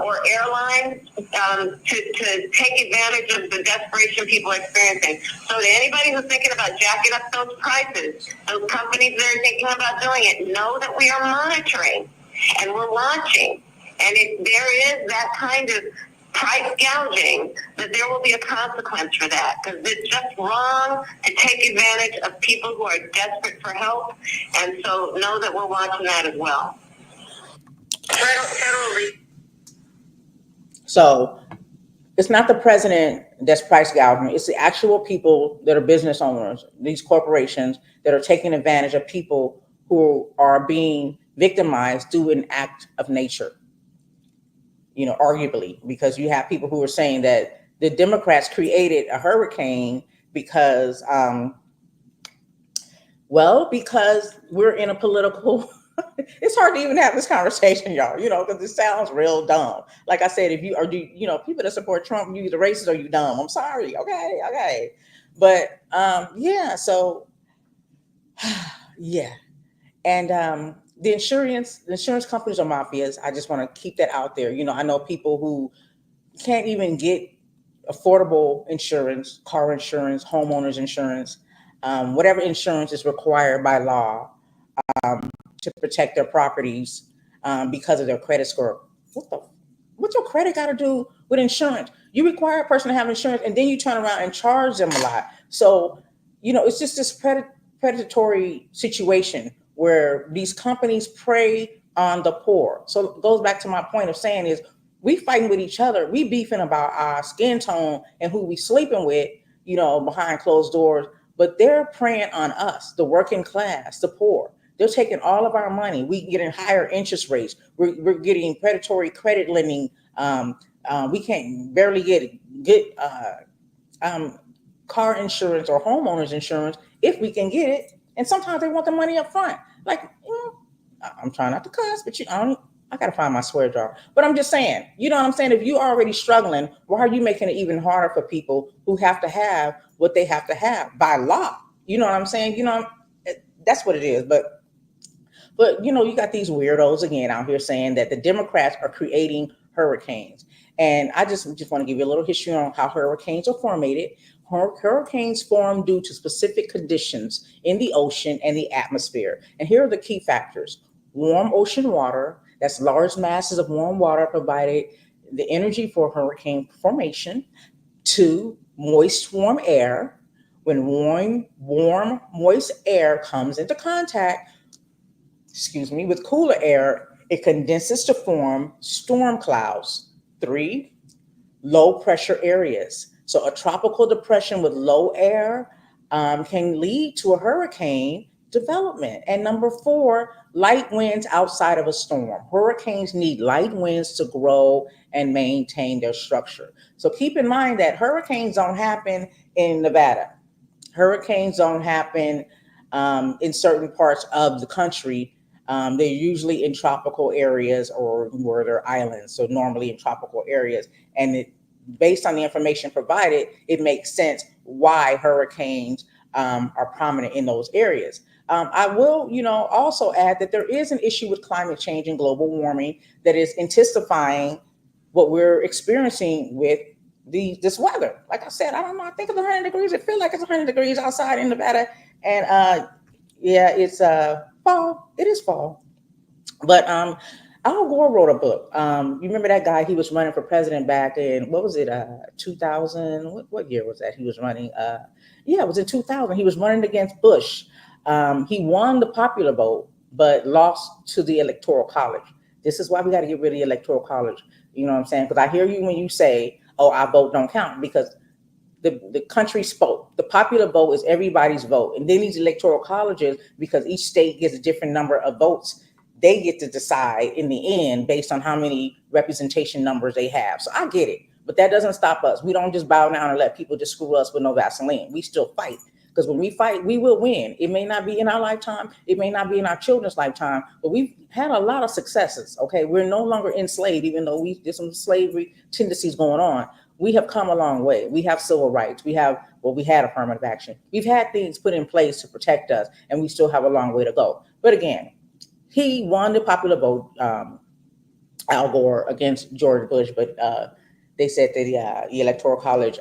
D: or airlines to take advantage of the desperation people are experiencing. So to anybody who's thinking about jacking up those prices, those companies that are thinking about doing it, know that we are monitoring and we're watching. And if there is that kind of price gouging, that there will be a consequence for that, because it's just wrong to take advantage of people who are desperate for help. And so know that we're watching that as well. Federally.
A: So it's not the president that's price gouging. It's the actual people that are business owners, these corporations that are taking advantage of people who are being victimized through an act of nature. You know, arguably, because you have people who are saying that the Democrats created a hurricane because, because we're in a political, it's hard to even have this conversation, y'all, you know, because it sounds real dumb. Like I said, if you are, people that support Trump, you either racist or you dumb. I'm sorry. Okay. But so yeah. And the insurance companies are mafias. I just want to keep that out there. You know, I know people who can't even get affordable insurance, car insurance, homeowners insurance, whatever insurance is required by law to protect their properties because of their credit score. What's your credit got to do with insurance? You require a person to have insurance, and then you turn around and charge them a lot. So, you know, it's just this predatory situation where these companies prey on the poor. So it goes back to my point of saying is we fighting with each other. We beefing about our skin tone and who we sleeping with, you know, behind closed doors, but they're preying on us, the working class, the poor. They're taking all of our money. We getting higher interest rates. We're getting predatory credit lending. We can't barely get car insurance or homeowners insurance if we can get it. And sometimes they want the money up front. Like, I'm trying not to cuss, but I gotta find my swear jar. But I'm just saying, you know what I'm saying? If you're already struggling, why are you making it even harder for people who have to have what they have to have by law? You know what I'm saying? You know, that's what it is. But you know, you got these weirdos again out here saying that the Democrats are creating hurricanes. And I just want to give you a little history on how hurricanes are formated. Hurricanes form due to specific conditions in the ocean and the atmosphere. And here are the key factors. Warm ocean water, that's large masses of warm water provided the energy for hurricane formation. 2, moist, warm air. When warm, moist air comes into contact, with cooler air, it condenses to form storm clouds. 3, low pressure areas. So a tropical depression with low air can lead to a hurricane development. And number 4, light winds outside of a storm. Hurricanes need light winds to grow and maintain their structure. So keep in mind that hurricanes don't happen in Nevada. Hurricanes don't happen in certain parts of the country. They're usually in tropical areas or where they're islands. So normally in tropical areas. And based on the information provided, it makes sense why hurricanes are prominent in those areas. I will, also add that there is an issue with climate change and global warming that is intensifying what we're experiencing with this weather. Like I said, I don't know. I think it's 100 degrees. It feels like it's 100 degrees outside in Nevada, and it's fall. It is fall, but Al Gore wrote a book. You remember that guy? He was running for president back in, what was it, 2000? What year was that? He was running. It was in 2000. He was running against Bush. He won the popular vote, but lost to the Electoral College. This is why we got to get rid of the Electoral College. You know what I'm saying? Because I hear you when you say, "Oh, our vote don't count," because the country spoke. The popular vote is everybody's vote, and then these electoral colleges, because each state gets a different number of votes, they get to decide in the end based on how many representation numbers they have. So I get it, but that doesn't stop us. We don't just bow down and let people just screw us with no Vaseline. We still fight, because when we fight, we will win. It may not be in our lifetime, it may not be in our children's lifetime, but we've had a lot of successes. Okay, we're no longer enslaved, even though there's some slavery tendencies going on. We have come a long way. We have civil rights. We had affirmative action. We've had things put in place to protect us, and we still have a long way to go. But again, he won the popular vote, Al Gore against George Bush, but they said that the Electoral College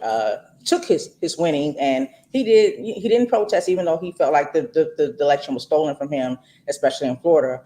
A: took his winning, and he didn't protest, even though he felt like the election was stolen from him, especially in Florida.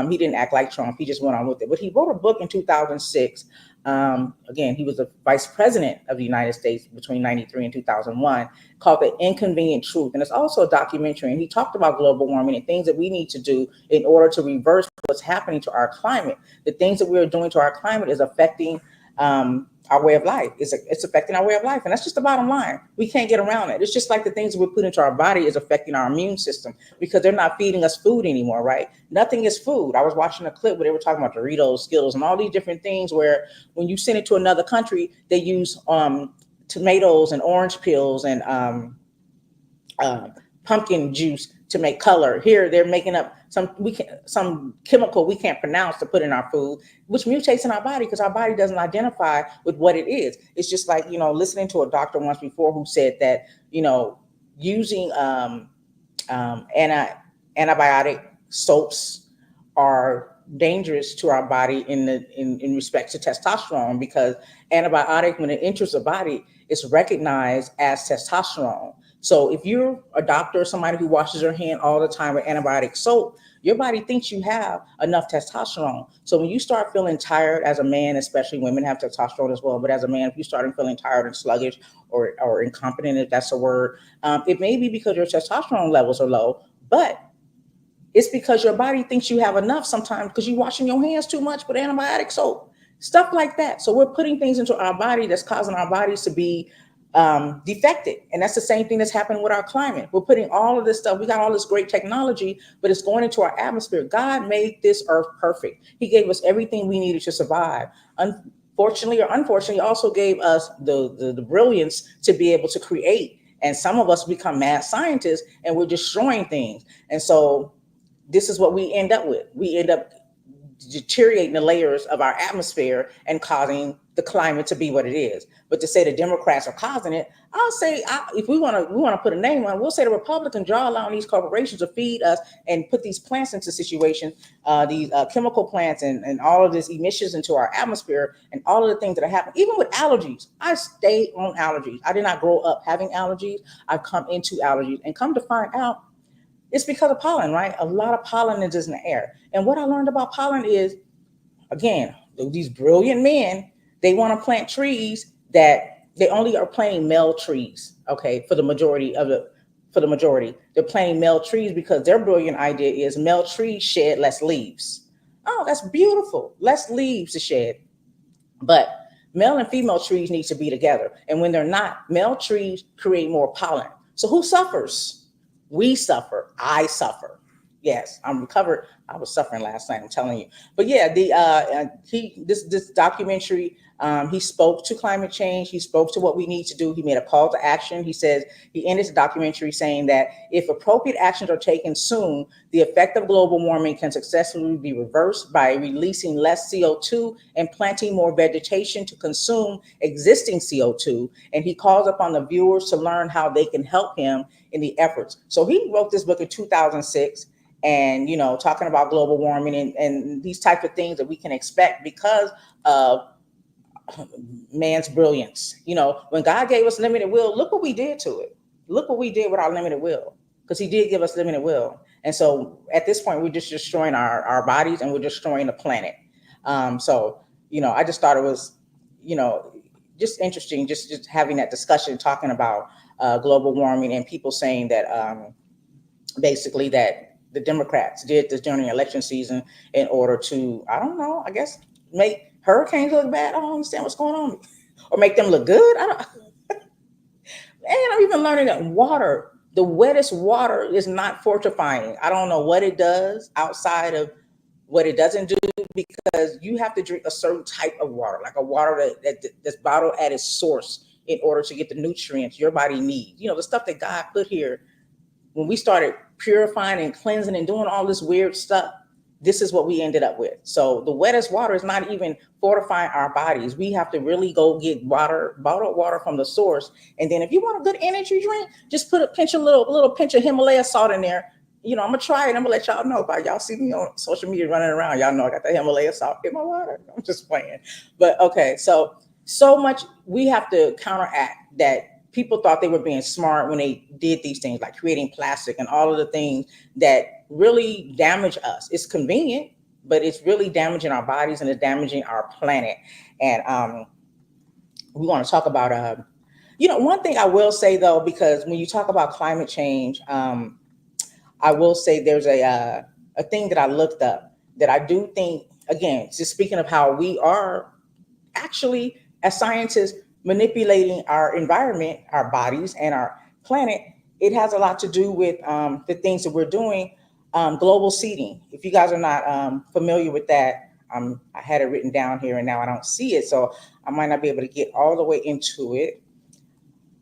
A: He didn't act like Trump. He just went on with it. But he wrote a book in 2006. Again, he was the vice president of the United States between 93 and 2001, called The Inconvenient Truth. And it's also a documentary. And he talked about global warming and things that we need to do in order to reverse what's happening to our climate. The things that we are doing to our climate is affecting our way of life. It's affecting our way of life. And that's just the bottom line. We can't get around it. It's just like the things we put into our body is affecting our immune system, because they're not feeding us food anymore, right? Nothing is food. I was watching a clip where they were talking about Doritos, Skittles, and all these different things where when you send it to another country, they use tomatoes and orange peels and pumpkin juice to make color. Here they're making up some chemical we can't pronounce to put in our food, which mutates in our body because our body doesn't identify with what it is. It's just like, listening to a doctor once before who said that, using antibiotic soaps are dangerous to our body in respect to testosterone, because antibiotic, when it enters the body, is recognized as testosterone. So if you're a doctor or somebody who washes your hand all the time with antibiotic soap, your body thinks you have enough testosterone. So when you start feeling tired as a man, especially women have testosterone as well, but as a man, if you start feeling tired and sluggish or incompetent, if that's a word, it may be because your testosterone levels are low, but it's because your body thinks you have enough sometimes because you're washing your hands too much with antibiotic soap, stuff like that. So we're putting things into our body that's causing our bodies to be defected. And that's the same thing that's happening with our climate. We're putting all of this stuff. We got all this great technology, but it's going into our atmosphere. God made this earth perfect. He gave us everything we needed to survive. Unfortunately or unfortunately, he also gave us the brilliance to be able to create. And some of us become mad scientists and we're destroying things. And so this is what we end up with. We end up deteriorating the layers of our atmosphere and causing the climate to be what it is. But to say the Democrats are causing it, I'll say, if we want to put a name on it, we'll say the Republicans are allowing these corporations to feed us and put these plants into situations, these chemical plants and all of these emissions into our atmosphere and all of the things that are happening. Even with allergies, I stay on allergies. I did not grow up having allergies. I've come into allergies and come to find out it's because of pollen, right? A lot of pollen is in the air. And what I learned about pollen is, again, these brilliant men, they want to plant trees that they only are planting male trees, okay, for the majority. They're planting male trees because their brilliant idea is male trees shed less leaves. Oh, that's beautiful. Less leaves to shed. But male and female trees need to be together. And when they're not, male trees create more pollen. So who suffers? We suffer. I suffer. Yes, I'm recovered. I was suffering last night, I'm telling you. But yeah, this documentary, he spoke to climate change. He spoke to what we need to do. He made a call to action. He says he ended the documentary saying that if appropriate actions are taken soon, the effect of global warming can successfully be reversed by releasing less CO2 and planting more vegetation to consume existing CO2. And he calls upon the viewers to learn how they can help him in the efforts. So he wrote this book in 2006. And, talking about global warming and these types of things that we can expect because of man's brilliance. When God gave us limited will, look what we did to it. Look what we did with our limited will, because he did give us limited will. And so at this point, we're just destroying our bodies and we're destroying the planet. So, I just thought it was, just interesting, just having that discussion, talking about global warming and people saying that basically that the Democrats did this during the election season in order to, I don't know, I guess make hurricanes look bad. I don't understand what's going on, or make them look good. And I'm even learning that water, the wettest water, is not fortifying. I don't know what it does outside of what it doesn't do, because you have to drink a certain type of water, like a water that's bottled at its source in order to get the nutrients your body needs. The stuff that God put here. When we started purifying and cleansing and doing all this weird stuff, this is what we ended up with. So the wettest water is not even fortifying our bodies. We have to really go get water, bottled water from the source. And then if you want a good energy drink, just put a little pinch of Himalaya salt in there. I'm gonna try it. I'm gonna let y'all know about. Y'all see me on social media running around. Y'all know I got the Himalaya salt in my water. I'm just playing. But okay, so much we have to counteract that. People thought they were being smart when they did these things, like creating plastic and all of the things that really damage us. It's convenient, but it's really damaging our bodies and it's damaging our planet. And we want to talk about, one thing I will say though, because when you talk about climate change, I will say there's a thing that I looked up that I do think, again, just speaking of how we are actually, as scientists, manipulating our environment, our bodies, and our planet. It has a lot to do with the things that we're doing. Global seeding. If you guys are not familiar with that, I had it written down here and now I don't see it, so I might not be able to get all the way into it.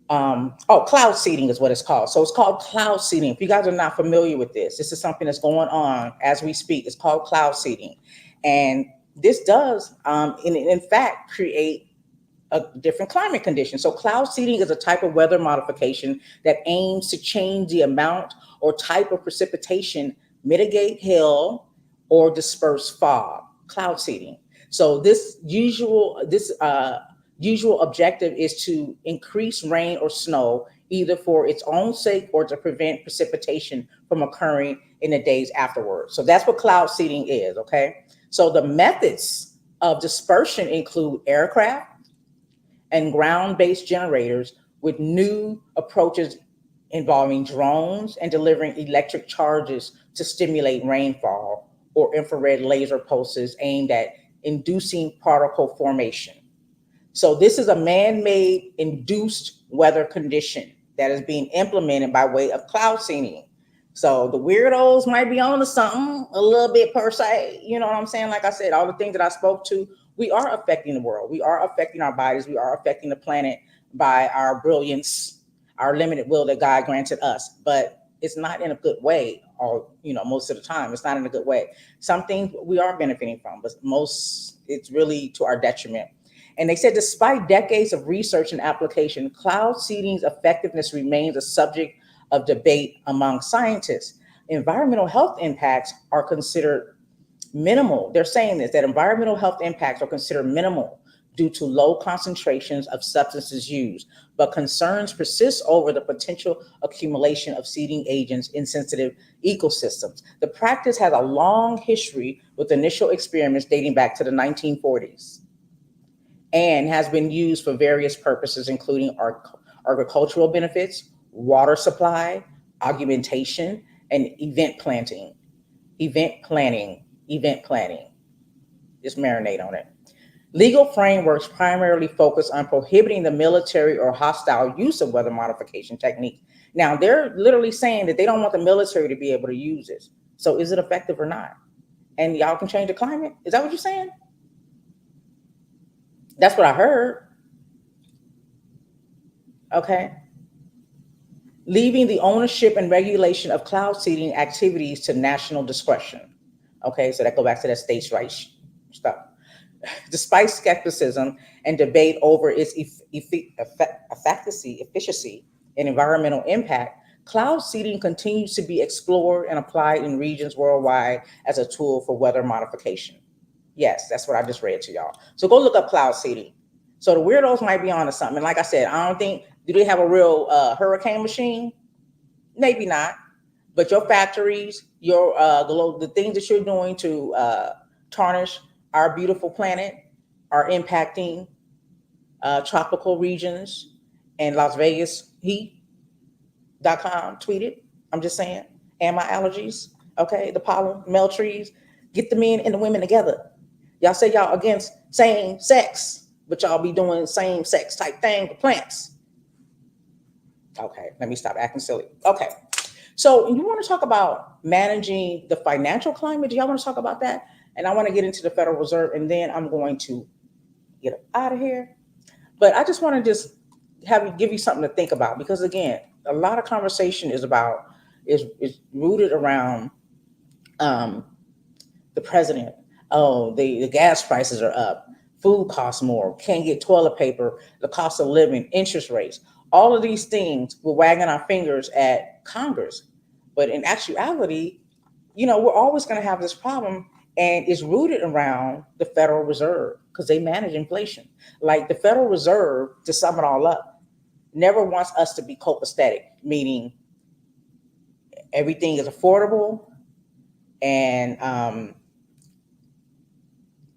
A: Cloud seeding is what it's called. So it's called cloud seeding. If you guys are not familiar with this is something that's going on as we speak. It's called cloud seeding, and this does, in fact, create a different climate condition. So cloud seeding is a type of weather modification that aims to change the amount or type of precipitation, mitigate hail, or disperse fog. Cloud seeding. So this usual objective is to increase rain or snow, either for its own sake or to prevent precipitation from occurring in the days afterwards. So that's what cloud seeding is, okay? So the methods of dispersion include aircraft and ground-based generators, with new approaches involving drones and delivering electric charges to stimulate rainfall, or infrared laser pulses aimed at inducing particle formation. So this is a man-made induced weather condition that is being implemented by way of cloud seeding. So the weirdos might be on to something a little bit per se. You know what I'm saying? Like I said, all the things that I spoke to, we are affecting the world. We are affecting our bodies. We are affecting the planet by our brilliance, our limited will that God granted us. But it's not in a good way. Most of the time, it's not in a good way. Some things we are benefiting from, but most it's really to our detriment. And they said, despite decades of research and application, cloud seeding's effectiveness remains a subject of debate among scientists. Environmental health impacts are considered minimal. They're saying this, that environmental health impacts are considered minimal due to low concentrations of substances used, but concerns persist over the potential accumulation of seeding agents in sensitive ecosystems. The practice has a long history, with initial experiments dating back to the 1940s, and has been used for various purposes, including agricultural benefits, water supply, augmentation, and event planning. Just marinate on it. Legal frameworks primarily focus on prohibiting the military or hostile use of weather modification techniques. Now, they're literally saying that they don't want the military to be able to use this. So is it effective or not? And y'all can change the climate? Is that what you're saying? That's what I heard. Okay. Leaving the ownership and regulation of cloud seeding activities to national discretion. Okay, so that go back to that states' rights stuff. Despite skepticism and debate over its efficacy, and environmental impact, cloud seeding continues to be explored and applied in regions worldwide as a tool for weather modification. Yes, that's what I just read to y'all. So go look up cloud seeding. So the weirdos might be onto something. And like I said, I don't think, do they have a real hurricane machine? Maybe not. But your factories, the things that you're doing to tarnish our beautiful planet are impacting tropical regions. And Las Vegas heat.com tweeted, I'm just saying, and my allergies, okay, the pollen, male trees, get the men and the women together. Y'all say y'all against same sex, but y'all be doing same sex type thing with plants. Okay, let me stop acting silly. Okay, so you want to talk about managing the financial climate? Do y'all want to talk about that? And I want to get into the Federal Reserve, and then I'm going to get out of here. But I just want to just give you something to think about, because again, a lot of conversation is rooted around um, the president. Oh, the gas prices are up, food costs more, can't get toilet paper, the cost of living, interest rates. All of these things, we're wagging our fingers at Congress. But in actuality, we're always going to have this problem, and it's rooted around the Federal Reserve because they manage inflation. Like the Federal Reserve, to sum it all up, never wants us to be copacetic, meaning everything is affordable and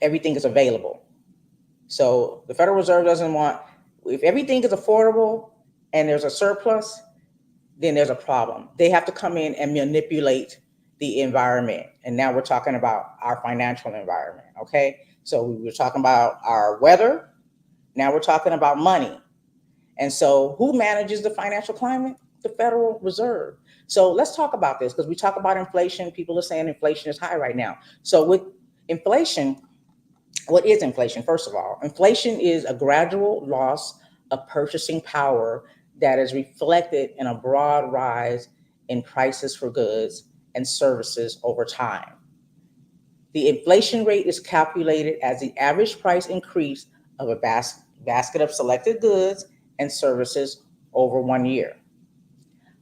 A: everything is available. So the Federal Reserve doesn't want, if everything is affordable and there's a surplus, then there's a problem. They have to come in and manipulate the environment. And now we're talking about our financial environment. Okay. So we were talking about our weather. Now we're talking about money. And so who manages the financial climate? The Federal Reserve. So let's talk about this, because we talk about inflation. People are saying inflation is high right now. So with inflation, what is inflation? First of all, inflation is a gradual loss of purchasing power that is reflected in a broad rise in prices for goods and services over time. The inflation rate is calculated as the average price increase of a basket of selected goods and services over 1 year.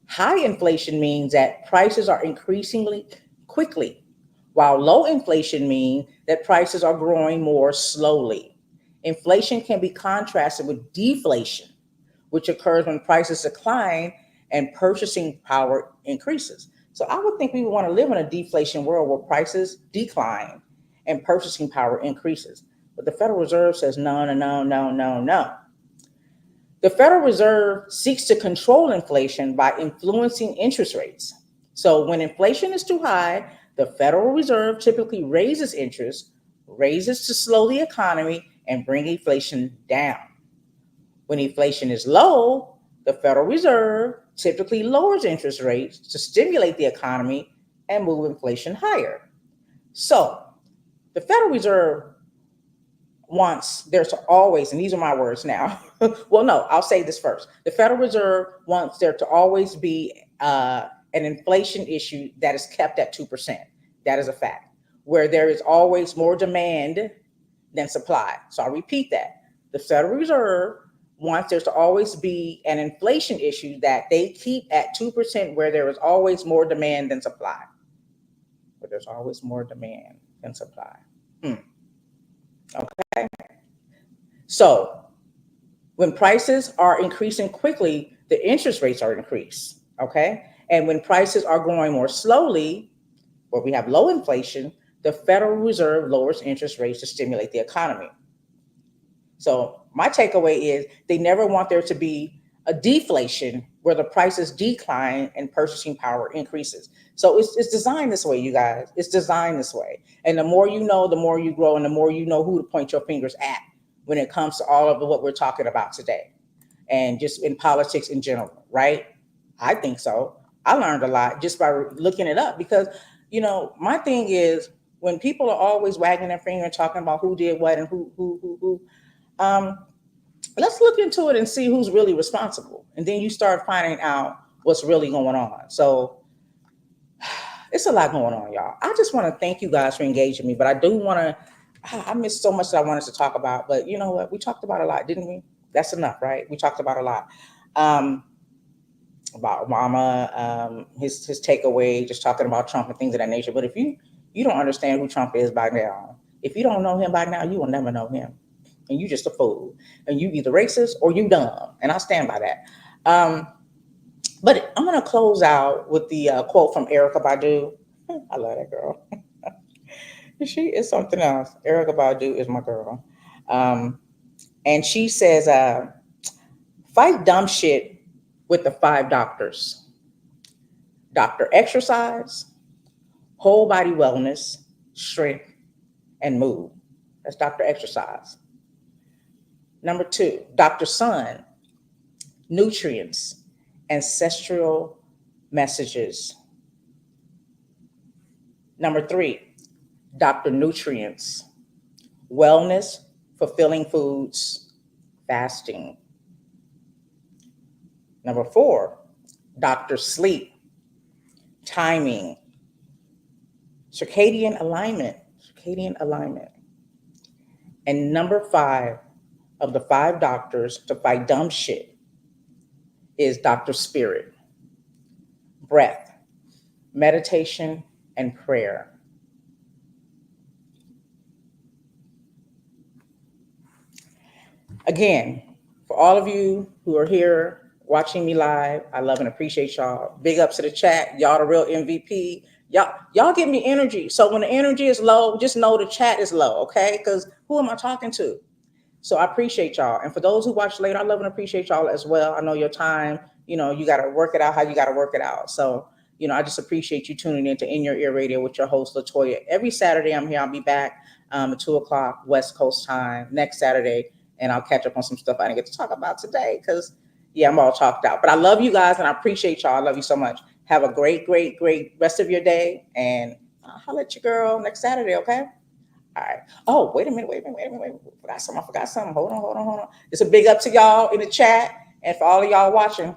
A: High inflation means that prices are increasingly quickly, while low inflation means that prices are growing more slowly. Inflation can be contrasted with deflation, which occurs when prices decline and purchasing power increases. So I would think we would want to live in a deflation world where prices decline and purchasing power increases. But the Federal Reserve says no, no, no, no, no, no. The Federal Reserve seeks to control inflation by influencing interest rates. So when inflation is too high, the Federal Reserve typically raises interest, raises to slow the economy and bring inflation down. When inflation is low, the Federal Reserve typically lowers interest rates to stimulate the economy and move inflation higher. So the Federal Reserve wants there to always, and these are my words now. Well, no, I'll say this first. The Federal Reserve wants there to always be an inflation issue that is kept at 2%. That is a fact, where there is always more demand than supply. So I'll repeat that. The Federal Reserve wants there to always be an inflation issue that they keep at 2%, where there is always more demand than supply. Where there's always more demand than supply. Okay. So when prices are increasing quickly, the interest rates are increased. Okay. And when prices are growing more slowly, where we have low inflation, the Federal Reserve lowers interest rates to stimulate the economy. So my takeaway is they never want there to be a deflation where the prices decline and purchasing power increases. So it's designed this way, you guys. It's designed this way. And the more you know, the more you grow, and the more you know who to point your fingers at when it comes to all of what we're talking about today, and just in politics in general, right? I think so. I learned a lot just by looking it up, because, my thing is, when people are always wagging their finger and talking about who did what and who, let's look into it and see who's really responsible. And then you start finding out what's really going on. So it's a lot going on, y'all. I just want to thank you guys for engaging me, but I do want to, I missed so much that I wanted to talk about, but you know what? We talked about a lot, didn't we? That's enough, right? We talked about a lot. About Obama, his takeaway, just talking about Trump and things of that nature. But if you don't understand who Trump is by now, if you don't know him by now, you will never know him. And you just a fool. And you either racist or you dumb. And I stand by that. But I'm going to close out with the quote from Erykah Badu. I love that girl. She is something else. Erykah Badu is my girl. And she says, fight dumb shit with the 5 doctors. Dr. Exercise, whole body wellness, strength, and mood. That's Dr. Exercise. Number 2, Dr. Sun, nutrients, ancestral messages. Number 3, Dr. Nutrients, Wellness, Fulfilling Foods, Fasting. Number 4, Dr. Sleep, Timing, Circadian Alignment, Circadian Alignment. And number 5 of the 5 doctors to fight dumb shit is Dr. Spirit, Breath, Meditation, and Prayer. Again, for all of you who are here watching me live, I love and appreciate y'all. Big ups to the chat. Y'all the real MVP. Y'all give me energy. So when the energy is low, just know the chat is low, okay? Because who am I talking to? So I appreciate y'all. And for those who watch later, I love and appreciate y'all as well. I know your time, you got to work it out how you got to work it out. So, I just appreciate you tuning into In Your Ear Radio with your host, LaToya. Every Saturday I'm here. I'll be back at 2:00 West Coast time next Saturday. And I'll catch up on some stuff I didn't get to talk about today because, I'm all talked out. But I love you guys and I appreciate y'all. I love you so much. Have a great, great, great rest of your day. And I'll holler at your girl next Saturday, okay? All right. Oh, wait a minute. I forgot something. Hold on. It's a big up to y'all in the chat and for all of y'all watching.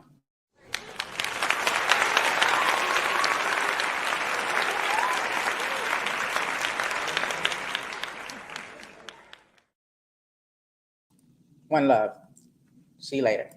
A: One love. See you later.